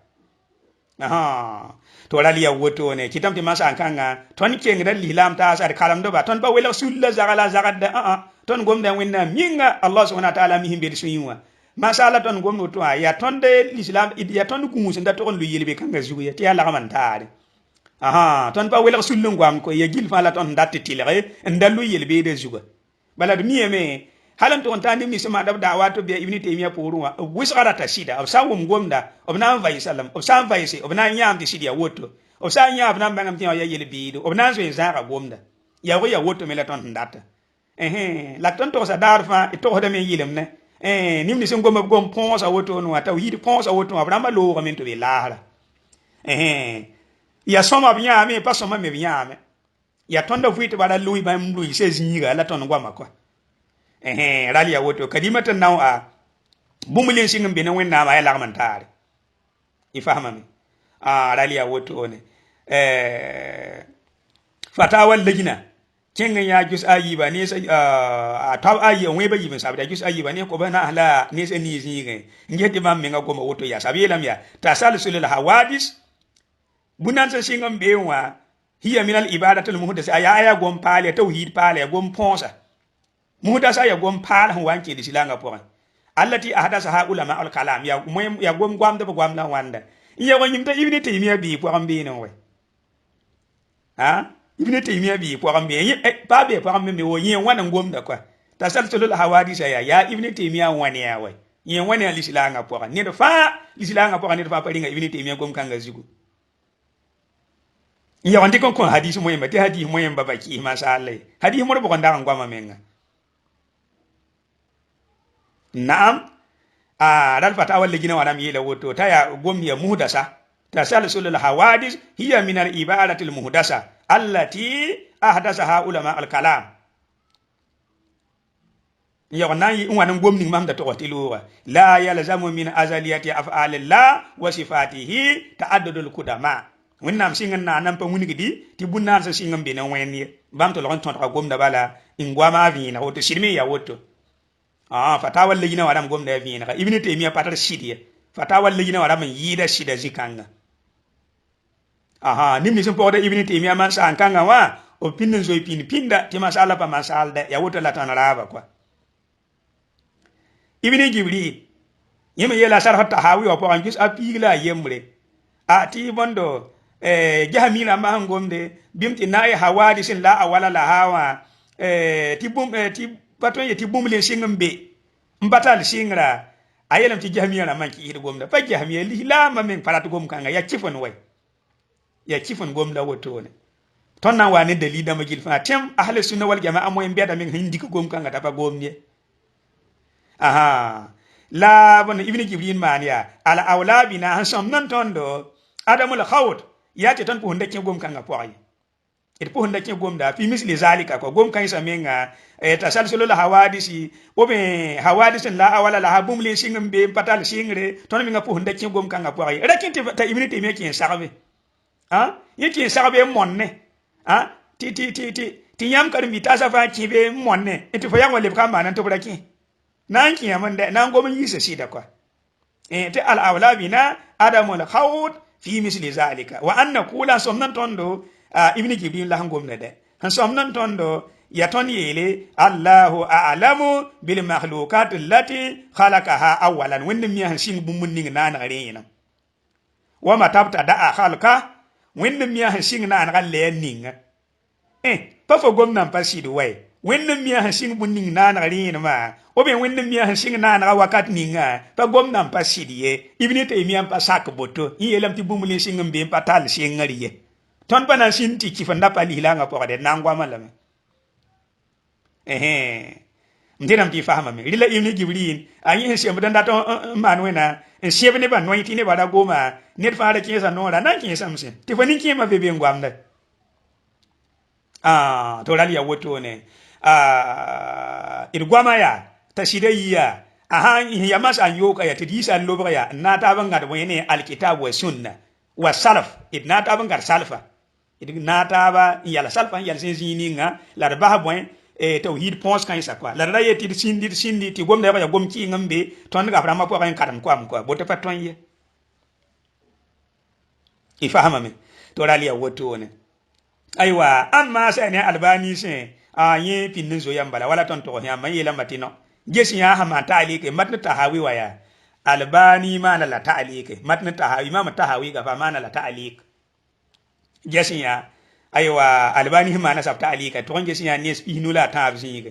aha to rali ya woto ne kitam ti masa kanga ton ke ngal lilam ta sa kalam do ba ton ba wela sulla zagala zagada ton gomda winna minga Allah subhanahu wa ta'ala mi himbe suyiwa masala ton gomno to ya ton de l'islam ya ton ku musinda to on lu yelbe kanga zugo ya ti ala man taare aha ton ba wela sulla ngwam ko ya gil fa la ton datte tilere ndalu yelbe de zugo bala miye me halam to tani mi sama da dawa to be ibni taymiya poruwa wisara ta sida of sawum gomda of nan vai salam of sam vai se of nan yam di sidia woto of sa nyam nan bangam tiya ya yelbe do of nan zo zara gomda ya go ya woto me la ton ndata la ton to sa darfa to da me yilem ne nim ni singoma gom ponsa woto no ata yidi ponsa woto abrama lo ko men to be lahara ya soma biya me pa soma me biya me ya tonda fuite bada lui ba mlui se zinyiga la ton gwa makwa rali ya woto kadimata naw a bumulin singam be na wenna ma ya lagman tare ifahama me rali ya woto ne fatawa lajina kenga ya jus ayiba ne sai taw ayi on weba yibin sabida jus ayiba ne ko bana ahla ne sai ni zinyiga ngeti mam me ngoma woto ya sabilam ya tasalsul hawadis bunan sa singam be wa hiya min al ibadatul muhdasa aya gom pale tauhid pale gom ponsa muhdasa ya gom pale wanke di silanga poran allati ahdasa ha ulama al kalam ya gom gwam da gwam la wanda iya ko nyimta ibni taymiya bi poran bi no we ibni taymiya bi poran bi pa be poran me wo yen wana gom da kwa tasalsulul hawadisa ya ibni taymiya wani ya we yen wani al silanga poran ne do fa silanga poran ne do fa paringa ibni taymiya gom kanga zigu ya wandi kon hadisi moyen ba te hadisi moyen ba baki masala hadisi mo bo ndanga ngwa menga naam dal fatawa legina wana mi la woto ta ya gomni ya muhdasa tasalsulul hawadis hiya min al ibadati al muhdasa allati ahdathaha ulama al kalam ya wanayi wana gomni mam da to tilura la yalzamu min azaliyati af'alillah wa sifatihi ta'addudul qudama wannam singan na nan pa wuni gidi ti bunnan sa singam be nan weni bam to lokon ton ka gomda bala ingwa ma vi na woto shirme ya woto fatawa lejina wadam gomda vi na ibni taymiya patar shidiya fatawa lejina wadam yida shida zikanga nimni sun poda ibni taymiya man sa kanga wa o pinnin zo pinda ti masala pa masala ya woto la tan raba kwa ibni jibril yema yela sar hatta hawi wa po an jus apigla yemre ti bondo jahamila ma ngomde bimti nayi hawadi sin la awala la hawa ti paton ti bumle singam be mbatal singra ayelam ti jahamila man ki hid gomda fa jahamila li la ma men parat gom kanga ya chifon way ya chifon gomda woto ne ton nan wani dalida magil fa tem ahli sunna wal jamaa moy mbeda men hindi ko gom kanga tapa gomne la bon ibn jibril mania ala awlabina hansam nan tondo adamul khawt yati tan po ndake gom kanga poyi et po ndake gom da fi misli zalika ko gom kan samenga tasalsulul hawadisi obe hawadis la awala la habum le singam be patal singre ton mi nga po ndake gom kanga poyi rakinte ta ibn taymiya kin sarbe yake sarbe monne ti yam karim bi tasa fa kibe monne et fo yango le kama nan to braki nan ki yamande nan gom yisa sida kwa te al awlabina adamul khawt fi misli zalika wa anna kula somnan tondo ibn jibril la hangom ne de han somnan tondo ya ton yele Allahu a'lamu bil makhluqat allati khalaqaha awwalan wanda mi han sing bum ning nan arena wa matabta da khalqa wanda mi han sing nan galle ninga pa fo gom nan pasidi way wanda mi han sing bum ning nan arena ma obe wanda mi han sing nan ga wakat ninga pa gom nan pasidi ye ibn taymiya pa sak boto yelam ti bum le sing mbe patal singariye ton bana sinti kifanda pa lilanga po de nangwa malame mdenam ti fahama me lila ibn jibril ayi se mdan dato manwena shebe ne ba noiti ne ba da goma net faara kinsa nora nan kinsa mse ti fani kima bebe ngwamda to rali ya woto ne irgwama ya tashidayya aha ya mas an yoka ya tidisa lobra ya na ta bangar wene alkitab wa sunna wa salaf idna ta bangar salfa idna ta ba yala salfa yala sinzininga la ba boy tawhid pons kan sa quoi la raye ti sindi ti gomda ya gom ki ngambe ton ga brama ko kan karam ko am ko bote paton ye ifahama me to raliya woto ne aywa amma sai ne albani sai ye pinnin zo yambala wala ton to ya mai yela matino gesi ya hama ta'alike matna tahawi waya albani ma la ta'alike matna tahawi ma tahawi ga fa ma la ta'alike gesi ya aywa albani ma na sab ta'alika to gesi ya ne spinu la tabzinga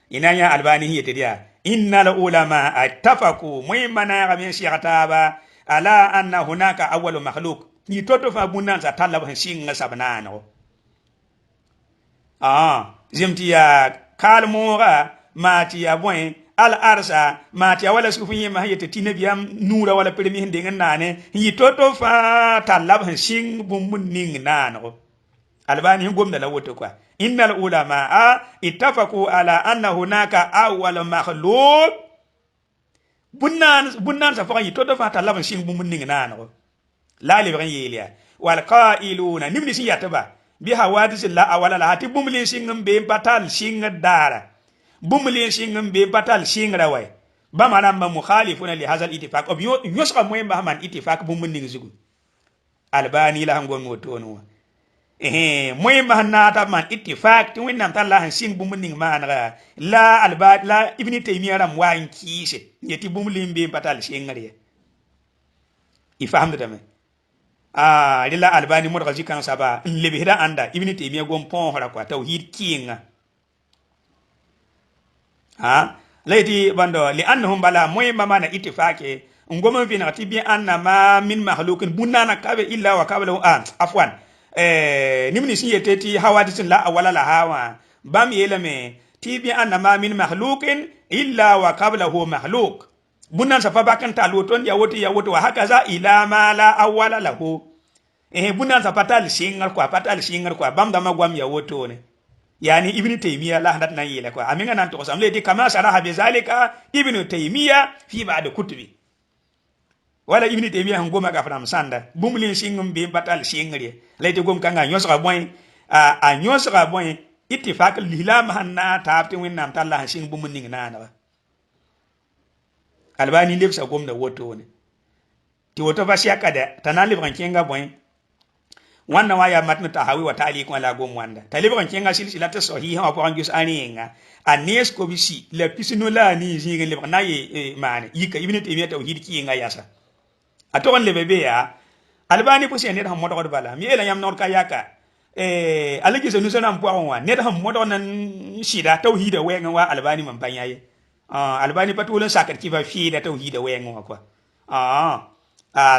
ina ya albani yete dia innal ulama attafaku muymana ga men shi'ataba ala anna hunaka awwalu makhluq ni toto fa bunan sa talab singa sabnano zimti ya kalmora mati ya boy al arsa mati ya wala sufu yema yete tinabiyam nura wala permi hinde nane yi toto fa talab sing bumun ning nano albani gomda la woto kwa innal ulama ittafaku ala anna hunaka awwal makhluq bunnan sa fa yi toto fa talab sing bumun ning nano la le bran yelia wal qailuna nimni si yataba bi hawadis la awala la hati bumlin singam be batal singa dara bumlin singam be batal singra way ba manam ma mukhalifuna li hadha al ittifaq ob yusqa moy man ittifaq bumun ning zugu albani la hangon motono moy man ta man ittifaq tin winam talla han sing bumun ning manra la albad la ibni taymiya ram wan kise yeti bumlin be batal singri ifaham dame dila albani mo gaji kan saba lebe hida anda ibni taymiya gom pon hora kwa tauhid kinga laiti bando li annahum bala moy mama na ittifaqe ngoma fi na tibi anna ma min makhluqin bunana kabe illa wa kabla afwan nimni si yeteti hawadisin la awala la hawa bam yelame tibi anna ma min makhluqin illa wa qablahu makhluq bunan sa fabakan taluton ya woto wa hakaza ila ma la awala lahu bunan sa patal singar kwa bam da magwam ya woto ne yani ibnu taymiya la hadat nan yele kwa aminga nan to samle di kama saraha bi zalika ibnu taymiya fi ba'd kutubi wala ibnu taymiya ngoma ka fram sanda bumlin singum be patal singri leti gom kanga nyosra boy a nyosra boy ittifaq lilam hanna taabti winnam talla sing bumun ning nana albani lebsa gomna woto ne ti woto fa siaka da tanali ban kenga boy wannan waya matnu tahawi wa tali ko la gom wanda taliban kenga silsilata sahiha wa ko jus aninga anes ko bisi la pisino la ni jinga le na ye mane yika ibn taymiya tawhid ki nga yasa aton le bebe ya albani ko sen ne da modo bala mi ela yam nor ka yaka alaki sanu sana mpo wa ne da modo nan shida tawhid wa nga wa albani man banyaye albani patulan sakar ki ba fi da tauhid da wayan wa kwa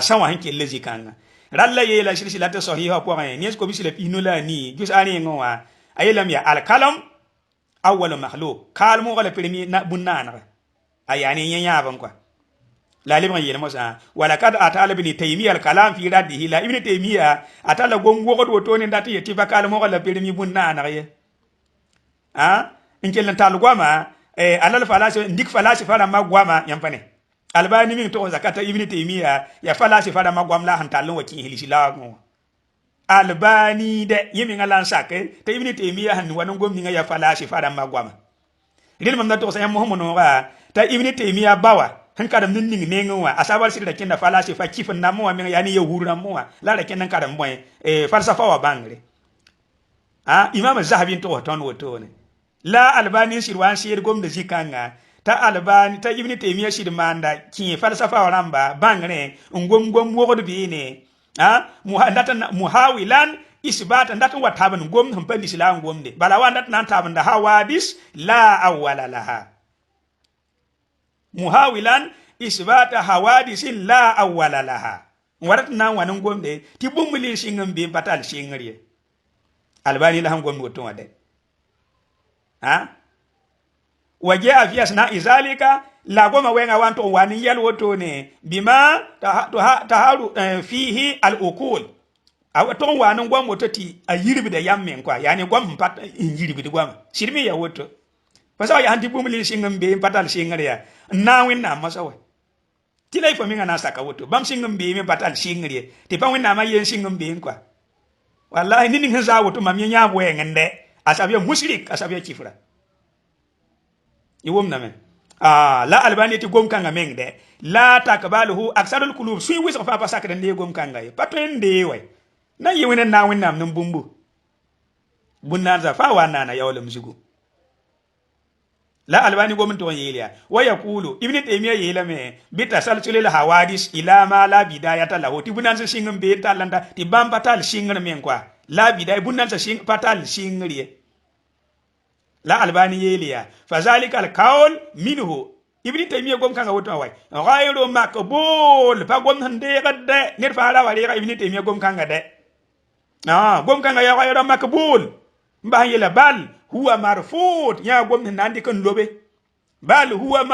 san wa hanke lezi kanga ralla ye la silsilata sahiha ko ne ne ko bisile pino la ni jus ani ngwa ayelam ya al kalam awwal makhluq kalmu wala premier na bunana ayani nyanya ban kwa la liban yele mosa wala kad atala ibn taymiya al kalam fi raddihi la ibn taymiya atala gongo ko to ne ndati yeti fa kalmu wala premier bunana ye inkel tan gwama alal falasi ndik falasi fara magwama yampane albani min to zakata ibn taymiya ya falasi fara magwam la hantalon waki hilisi la ngo albani de yimi ngalan sake te ibn taymiya han wanon gomni nga ya falasi fara magwama idil mam na to sa muhammadu wa ta ibn taymiya bawa han kadam nin ning nenwa asabal sir da kinda falasi fa kifin na mo min yani yahuru na mo la da kinan kadam moy falsafa wa bangre imam zahabi to ton woto ne la albani shirwan shir gom da zikanga ta albani ta ibn taymiya shir manda ki falsafa waramba bangre ngom wogodo bi ne muhawilan isbata ndatan wataban gom han pandi islam gom de bala wa ndatan taban da hawadis la awwala laha muhawilan isbata hawadis la awwala laha warat nan wanan gom de ti bumulin shingam be batal shingariye albani la han gom woto wade waje afias na izalika la goma wenga wanto wani yel woto ne bima taharu fihi al ukul a ton wa nan gwam woto ti a yirbi da yammen kwa yani gwam pat yirbi da gwam shirmi ya woto fasa ya anti bumli singam be patal singare ya na winna masawa tilai fa minga na saka woto bam singam be me patal singare ti pa winna ma yen singam be kwa wallahi nini nza woto mam nya bo ngende asabiya mushrik asabiya kifra iwom na men la albani ti gom kanga mengde la takbaluhu aksarul qulub sui wis fa pa sakre ne gom kanga e patende way na yiwene na winnam num bumbu bunanza fa wana na yawlam zugu la albani gom to yeliya wa yaqulu ibn taymiya yela me bi tasalsulil hawadis ila ma la bidayata lahu ti bunanza singam be talanda ti bamba tal singar men kwa la biday bunanza sing patal singriye la albani yeliya fazalika alqaul minhu ibn taymiya gom kanga woto way ghayru maqbul pa gom hande gadde nir faala wali ibn taymiya gom kanga de gom kanga ya ghayru maqbul mba yela bal huwa marfud ya gom nandi kan lobe bal huwa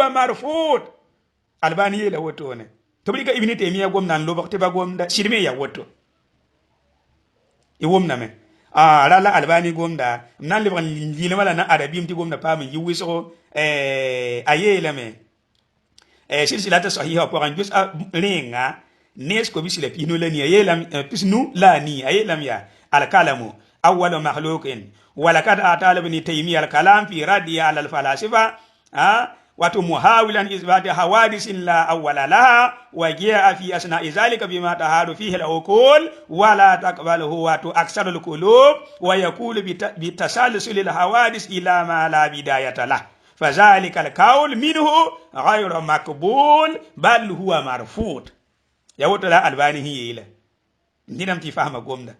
marfud albani yela woto ne to bi ka ibn taymiya gom nan lobe te ba gom da shirme ya woto iwom na me la albani gomda nan le ban yile mala na arabim ti gomda pa mi yiwiso ayela me silsilata sahiha ko kan jus ringa nes ko bisile pino la ni ayela pisnu la ni ayela ya al kalamu awwal makhluqin wa laqad atala ibn taymiyyah al kalam fi radiya al falasifa watu muhawilan isbati hawadisin la awwala laha wa jaa fi asna'i zalika bima tahadu fihi al-uqul wa la taqbaluhu watu aksarul qulub wa yaqulu bi tasalsul al-hawadis ila ma la bidayata lah fazalika al-qawl minhu ghayru maqbul bal huwa marfud ya woto la albani hiyela ndinam ti fahma gomda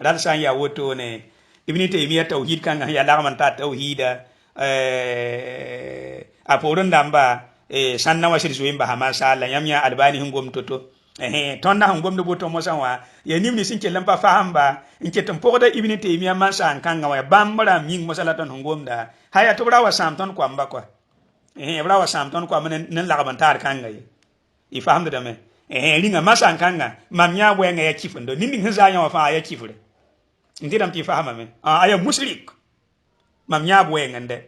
dal san ya woto ne ibn taymiyyah tauhid kan ya lagman ta tauhida aporon damba sanna wa shiri zoyimba hama sala yamya albani hungom toto tonna hungom do boto mosanwa ya nimni sinke lampa fahamba inke tampoda ibn taymiya man san kanga wa bambara ming mosalatan hungom da haya to brawa samton ko amba ko brawa samton ko men nan lagaban tar kanga yi fahamda da me ringa masan kanga mamnya bwenga ya kifundo nindi hizanya wa fa ya kifure ndidam ti fahama me aya musrik mamnya bwenga nde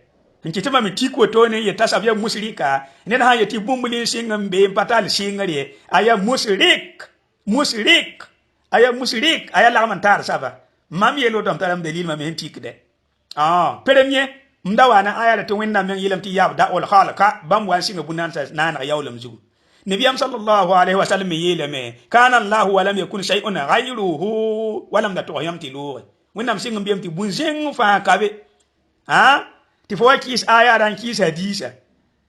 nkitema mitiko tone ye tasabya musrika nena haye ti bumbuli singam be patal singare aya musrik aya lagman saba mam yelo dom taram dalil mam hentik de premier mdawana aya da to wenna men yelam ti yabda ul khalqa bam wan singa bunan sa nana yawlam zugu nabiyam sallallahu alaihi wasallam yelame kana allah wa lam yakun shay'un ghayruhu wa lam natuhyam tilu wenna singam biyam ti bunzeng fa kabe ti fo kis aya dan kis hadisa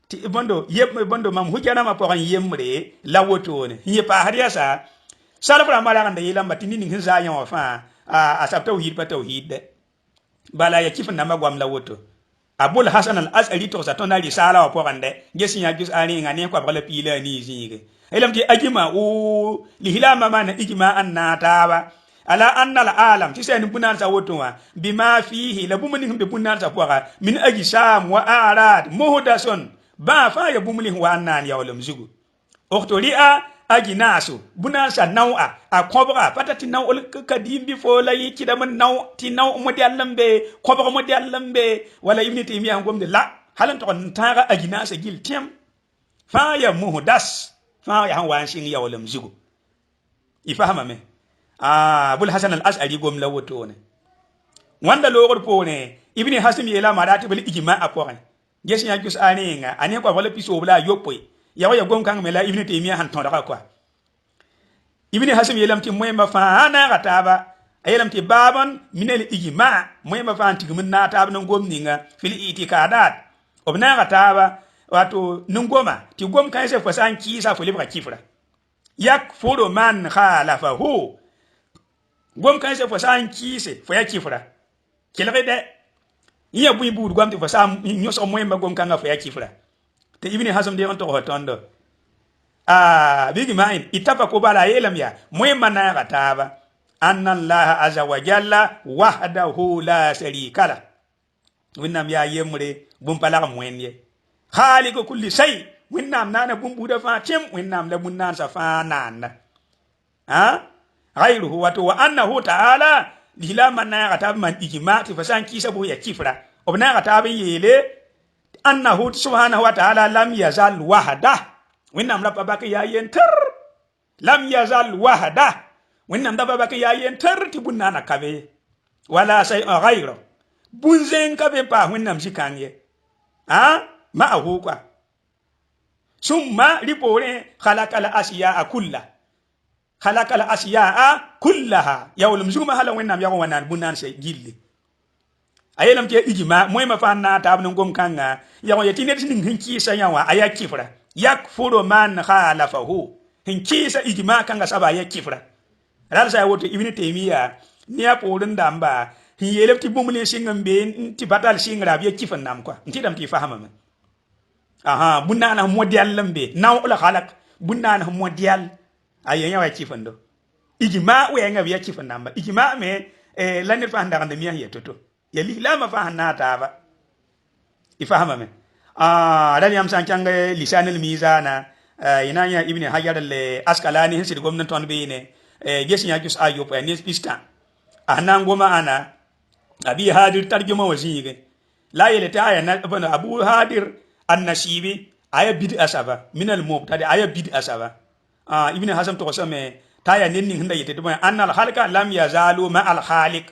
ti bondo bondo mam hujana ma poran yemre la wotone ye pa hariasa salafra mala kan da yelam batini nin hinza yan wa fa asab tauhid pa tauhid de bala ya kifin nama gwam la woto abul hasan al as'ari to saton na risala wa poran de gesin ya jus ani ngane ko bala pila ni zige elam ti ajima o lihilama mana ijma annata ala anna al alam ti sen bunan sa wotowa bima fihi la bumuni himbe bunan sa poara min ajsam wa arad muhdasun ba fa ya bumuli wa annan ya walam zugu oktoria ajinasu bunan sa nawa akobra patati naw kadimbi fo la yiki da man naw ti naw modallambe kobra modallambe wala ibn taymiya ngomde la halan to ntara ajinasa gil tem fa ya muhdas fa ya wan shin ya walam zugu ifahama me abul hasan al as'ari gom la woto ne wanda logor po ne ibni hasim yela marati bal ijma aporan gesi ya jus ani nga ani ko wala piso bla yopoi ya waya gom kan mela ibni taymiya han ton da kwa ibni hasim yelam ti moy ma fa ana gataba ayelam ti baban min al ijma moy ma fa anti min na tab nan gom ninga fil itikadat obna gataba wato nungoma ti gom kan se fasan ki sa fuli ba kifra yak fodo man khalafahu gom kan se fo san kise fo ya kifra kelre de iya bui bur gom ti fo sam nyoso moy ma gom kan fo ya kifra te ibni hasam de on to hotondo bigi main itapa ko bala yelam ya moy manna gataba anna allah azza wa jalla wahdahu la sharika la winnam ya yemre bum pala moyenye khaliqu kulli shay winnam nana bum buda fa tem winnam la munnan sa fa nanda ghayruhu wa annahu ta'ala lila man na ga tab man ijma ti fasan kisa bu ya kifra obna ga tab yele annahu subhanahu wa ta'ala lam yazal wahda winnam la babaka ya yentar lam yazal wahda winnam da babaka ya yentar ti bunna na kabe wala say ghayru bunzen kabe pa winnam sikanye ma ahukwa summa ripore khalaqal ashiya kullaha yawlum zuma hala winnam yago wanan bunnan sey gilli ayelam ke ijma moy ma fanna tab no gom kanga yago yetine tin hinki sa yawa aya kifra yakfuru man khalafahu hinki sa ijma kanga saba ya kifra ral sa woto ibn taymiya niya porin damba hin yelef ti bumule singam be ti batal singra bi kifan nam kwa nti dam ti fahama man bunna na modial lambe naw la khalaq bunna na modial ayenya wa kifando ijma we nga bi kifan namba ijma me lanir fa ndar ndamiya yetoto yali lama fa hanata ba ifahama me dal yam san kanga lisan al mizana inanya ibn hajar al asqalani hisir gomnan ton be ne gesinya jus ayop ne pista ngoma ana abi hadir tarjuma wazige la yeleta aya na bana abu hadir an-nasibi aya bid asaba min al-mubtadi aya bid asaba ibn hazm to sama taya nenni hinda yete to annal khalqa lam yazalu ma al-khaliq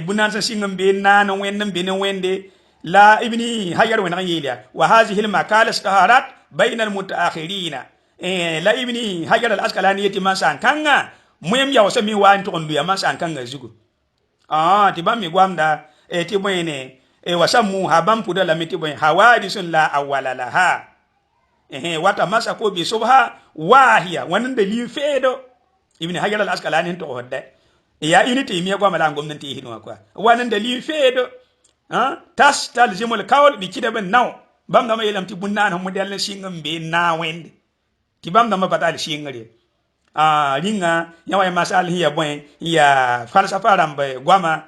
bunan sa singam be nana wennam be wende la ibni hajar wa yeliya wa hadhihi al-maqala istaharat bayna al-mutaakhirin la ibni hajar al-asqalani yeti masan kanga muyem ya wasa mi wa nto ndu ya masan kanga zugu ti bam mi gwamda ti boyene wasamu habam puda la miti boy hawadisun la awwala laha wata masa ko bi subha wahiya wanan da li fedo ibn hajar al asqalani to hodda ya unity mi gwama la gwamnati hidwa kwa wanan da li fedo tas talzimul kawl bi kidaben naw bam da mayelam ti bunna no model singam be na wende ti bam da ma batal singare ringa yawa masal hiya boy ya falsafa rambe gwama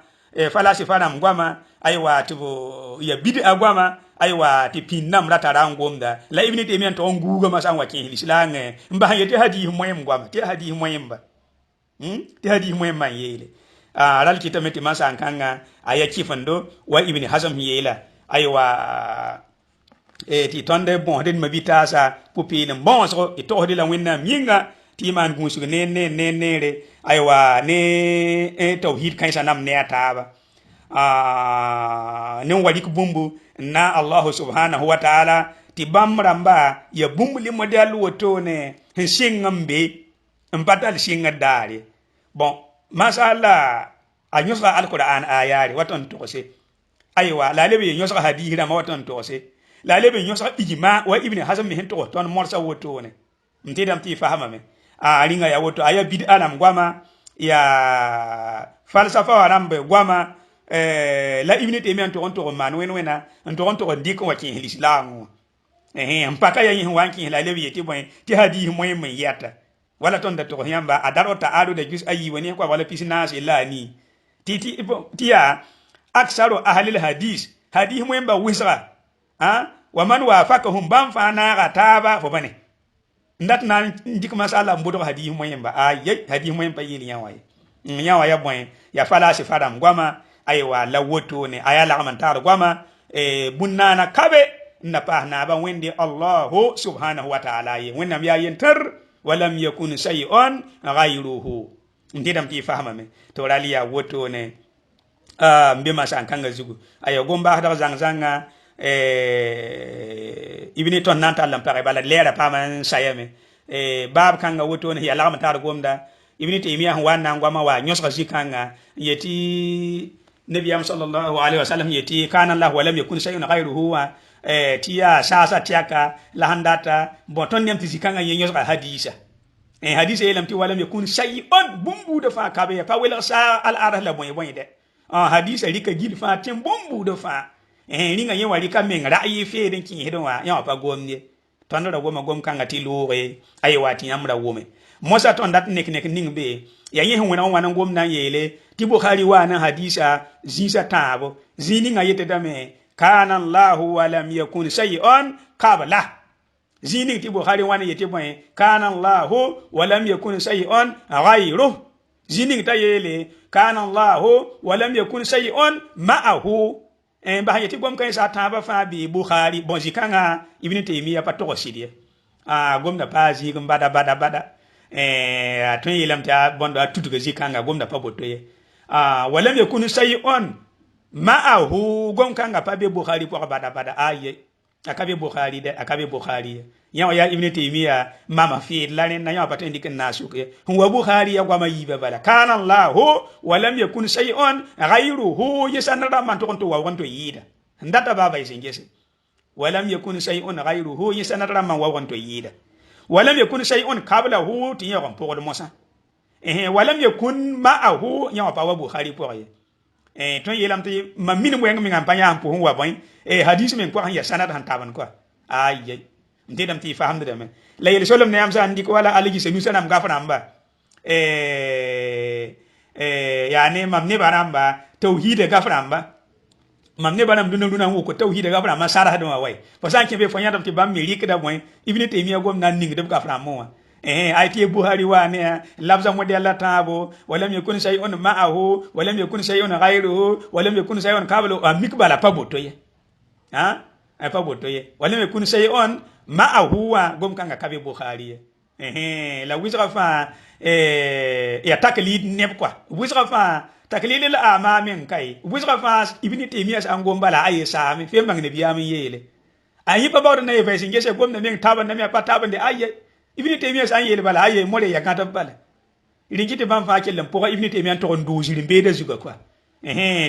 falasifa ram gwama aywa tibo ya bid'a gwama aywa ti pinnam ratara ngomda la ibni temian to nguga masan wakin lislange mba yete hadi moyem gwama te hadi moyem ba te hadi moyem man yele ral kitameti masan kanga aya kifando wa ibni hazm yela aywa ti tonde bon den mabita sa pupine bon so to de la winna minga timan gunsu ne re aywa ne tauhid kan sanam ne ataba ne wadi bumbu na Allah subhanahu wa ta'ala ti bamramba ya bumbu li model woto ne hinsingambe mpatal singa dare bon masala anyusa alquran ayari waton tose aywa la lebe nyusa hadihi da waton tose la lebe nyusa ijma wa ibn hazm min to ton morsa woto ne mtidam ti fahama me ringa ya woto aya bid'a nam gwama ya falsafa warambe gwama la ibn temian to onto man wena onto ndiko wa kin islam mpaka ya yin wanki la lebi yeti boy ti hadi moy men yata wala ton da to yamba adarota adu de jus ayi woni kwa wala pisnas ilani ti ya aksaru ahli hadis hadi moy ba wisra wa man wafaqahum bam fana gataba fo bane ndat nan dik masala mbodo hadi moy ba ay hadi moy ba yeli nyawa ya boy ya falasi fadam gwama aywa la woto ne aya la mantar gwama bunnana kabe na pa na ba wende Allah subhanahu wa ta'ala ye wennam ya yentar walam yakun shay'un ghayruhu ndidam ti fahama me to raliya woto ne mbe masan kanga zugu ayo gomba da zanga ibni ton nanta lam pare bala lera pa man sayame bab kanga woto ne ya la mantar gomda ibni taymiya wanna ngwama wa nyosga zikanga yeti nabiyam sallallahu alaihi wasallam yeti kana Allah walam yakun shay'un ghayruhu wa tiya sasa tiaka la handata boton nem tizikanga yenyo hadisa hadisa yelam ti walam yakun shay'un bumbu da fa kabe fa wala sa al arah la boy boy de hadisa rika gil fa tim bumbu da fa ringa yen wali ka men ra'ayi fe den kin hedon wa ya fa gomne ton da goma gom kanga ti lore ay wati yamra wome mosa ton dat nek ningbe ya yin wona wana gom nan yele ti bukhari wa na hadisa zisa tabo zini nga yete dame kana Allah wa lam yakun shay'un qabla zini ti bukhari wani yete boy kana allah wa lam yakun shay'un ghayru zini ta yele kana allah wa lam yakun shay'un ma'ahu ba yete gom kan sa taba fa bi bukhari bon zikanga ibn taymiya pa to sidie gomna pa zi gum bada atun yelam ta bondo atutuga zikanga gomna pa botoye wa lam yakun shay'un ma'ahu gom kanga pa be bukhari po bada aye akabe bukhari yawa ya ibn taymiya mama fi lanen na yawa patendi ken nasuke huwa bukhari ya gwama yiba bala kana allah wa lam yakun shay'un ghayruhu yasanada man to konto wa wonto yida ndata baba isengese wa lam yakun shay'un ghayruhu yasanada man wa wonto yida wa lam yakun shay'un qablahu tiya gon pogod mosa wa lam yakun ma'ahu yawa pa wa bukhari po ye ton yelam te mamin mo ngam ngam panya ampo wa boy hadith men ko han ya sanad han taban ko ayye ndedam ti fahamde dem la yel solom ne am sa andi ko wala aliji se nu sanam gafana amba yani mamne baramba tauhid gafana amba mamne banam duna ko tauhid gafana ma sara hadu way fa san ke be fo nyadam ti bam mi rikda boy ibni taymiya gom nan ning dem gafana mo ayti buhari wa ne labza mo de Allah tabo walam yakun shay'un ma'ahu walam yakun shay'un ghayruhu walam yakun shay'un qablu amikbala paboto ye ay paboto ye walam yakun shay'un ma'ahu wa gom kanga kabe buhari la wizra fa ya taklid neb quoi wizra fa taklid al amamin kai wizra fa ibni taymiya an gombala ay sami fe mang ne biyam yele ayi pa bawdo na ye fa singese gom na men taban na me pa taban de ayye ibni taymiya san yele bala aye mole ya gata bala iringite ban fa kellam poka ibni taymiya to on doziri mbeda zuga kwa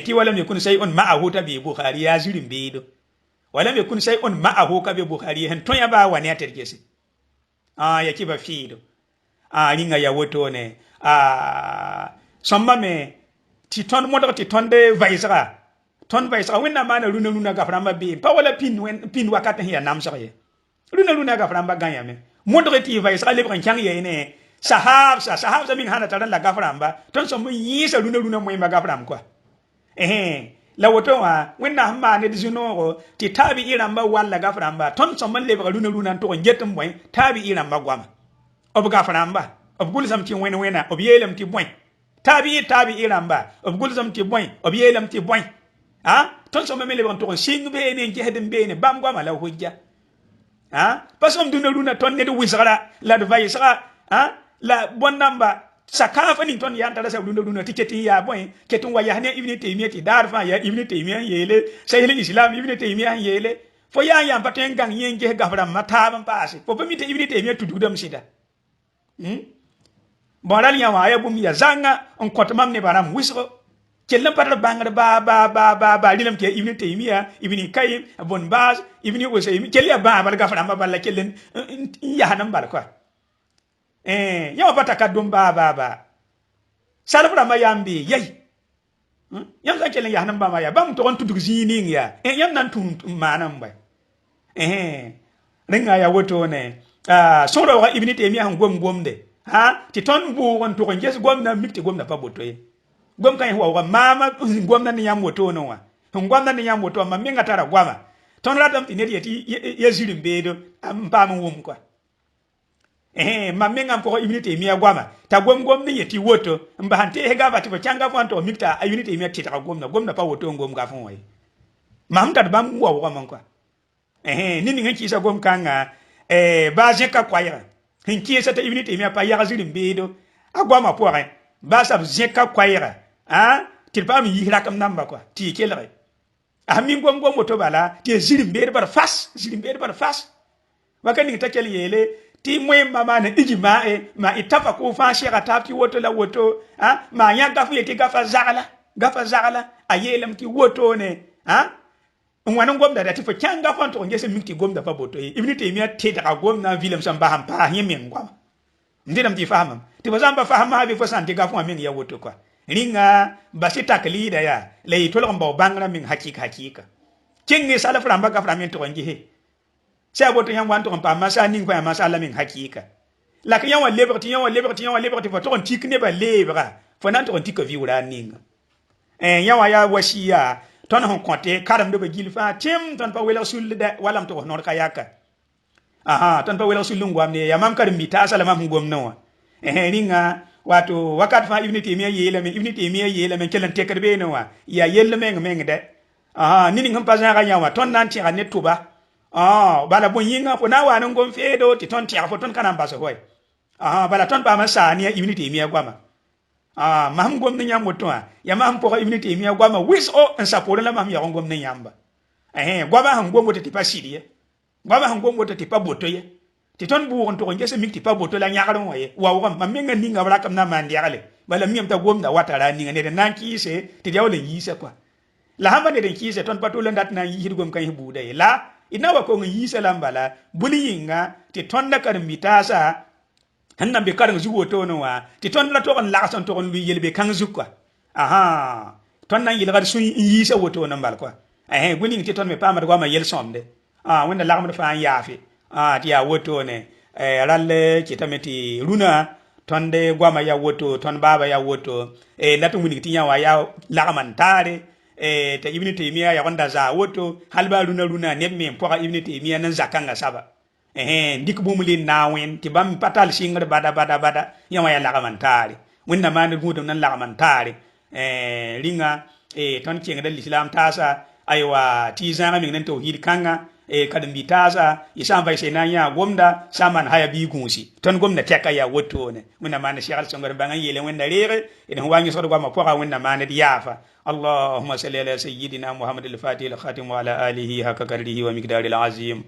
ti wala me kun say on ma'ahu ta bi bukhari ya ziri mbedo wala me kun say on ma'ahu ka bi bukhari hen to ya ba wani atergese ya kiba fido ringa ya woto ne somma me ti ton modo ti ton de vaisra ton vaisra wenna mana runa gaframba bi pa wala pin wakata ya namsa ye runa gaframba ganya me modre ti vai sa le bran kyang ye ne sahab sa min hana taran la gaframba ton so mun yi sa runa mo ma gafram kwa la woto wa wenna hamma ne dizuno ti tabi iramba walla gaframba ton so man le bran runa to ngetum boy tabi iramba gwama ob gaframba ob gulsam ti wena ob yelam ti boy tabi iramba ob gulsam ti boy ob yelam ti boy ton so man le bran to sing be ne ngehedem be ne bam gwama la hujja pasom duna luna ton ne wisara la vaisara la bonamba sakafa ni ton yanta sa luna tiketi ya boy ketun waya ne ibni taymiya ti darfa ya ibni taymiya yele sayil islam ibni taymiya yele fo ya paten gang yenge gafara mata ban pasi fo mi te ibni taymiya tududam sida bonal ya wa ya bum ya zanga on kotmam ne baram wisro kellam patar bangar ba lilam ke ibni taymiya ibni kayyim bon baz ibni usaymi kelya ba bal gafara ma balla kellen ya hanam bal quoi yawa pataka dum ba salafra ma yambi yai yam sa kellen ya hanam ba ma ya bam to on tudug zinin ya yam nan tum manam ba ringa ya woto ne soro wa ibni taymiya han gomde ti ton bu won to nges gomna mikti gomna pa botoye gom kan huwa mama gomna ni yam woto no wa gomna ni yam woto ma minga tara gwama ton radam ti nedi ya ziri mbedo ampa mun wum kwa ma minga ko ibni taymiya gwama ta gom ni yeti woto mba hante he gaba ti changa fo anto mikta ibni taymiya ti ta gomna pa woto gom ga fon wai mam ta bam wa man kwa nini ngi sa gom kanga ba je ka kwaya hinki sa ta ibni taymiya pa ya ziri mbedo agwama po re ba sa je ka kwaya til pa mi yihra kam namba kwa ti kelre amin gom moto bala ti zirim be bar fas wakani ta kel yele ti moy mama na ijima ma itafa ko fa shira ta ti woto la woto ma nya gafu yeti gafa zagala ayelam ki woto ne ngwana gom da ti fa kyanga fa to ngese minti gom da fa boto ibni te miya te da gom na vilam samba ham pa yemen gwa ndinam ti fahamam ti bazamba fahama bi fo santi gafu amin ya woto kwa ringa basi taklida ya le tolon ba bangra min hakika kingi sala framba ka framin to ngi he sa boto yan wan to pa masa ning pa masa la min hakika la ka yan wa liberty fo to tikne ba lebra fo nan to tikko vi wura ninga yan wa ya wasiya ton hon konte karam do be gilfa tim ton pa wela sulde walam to nor kayaka aha ton pa wela sulun gwam ne ya mam karim bi ta sala mam gwam nawa ringa wato wakat fa ibn taymiya yela men kelan tekar be nawa ya yella meng de aha nini ngam pa zanga nyawa ton nan ti ne tuba bala bon yinga ko na wa nan gon fedo ti ton ti afo ton kana ba so hoy bala ton ba man sa ni ibn taymiya gwama maham gom ne nyam woto ya maham po ibn taymiya gwama wis o en sapolo la maham ya gom ne nyamba gwama ham gom woto ti pa sidiye gwama ham gom woto ti pa boto ye ti ton bu on to ngese mik ti pa boto la nyaaro waye wa wa ma menga ninga wala kam na mandi ale bala miyam ta gom da watara ninga ne nan ki se ti jawle yi se kwa la hamba ne den ki se ton patulo ndat na yi gom kan hibu de la ina wa ko ngi se lambala buli yinga ti ton da kar mitasa hanna be kar ngi woto no wa ti ton la to on la son to on lu yelbe kan zukwa ton nan yilgar sun yi se woto no mbal kwa buli ti ton me pa ma gwama yel somde wanda la kam fa yafi ti ya woto ne ralle kitameti runa tonde gwama ya woto ton baba ya woto latu muni tinya wa ya lagaman tare te ibn taymiya ya wanda za woto halba runa ne me poka ibn taymiya nan zakanga saba ndik bumulin nawen ti bam patal singar bada ya wa ya lagaman tare wanda man gudu nan lagaman tare ringa ton kinga dal islam tasa aywa ti zanga min nan tauhid kanga kadin bitasa isan bai sai nan ya gomda saman haya bi gunsi ton gomna teka ya woto ne muna mana shigal songar bangan yele wanda rere idan wangi so do ma poka wanda mana diyafa allahumma salli ala sayyidina muhammad al-fatih al-khatim wa ala alihi haka kardihi wa miqdaril azim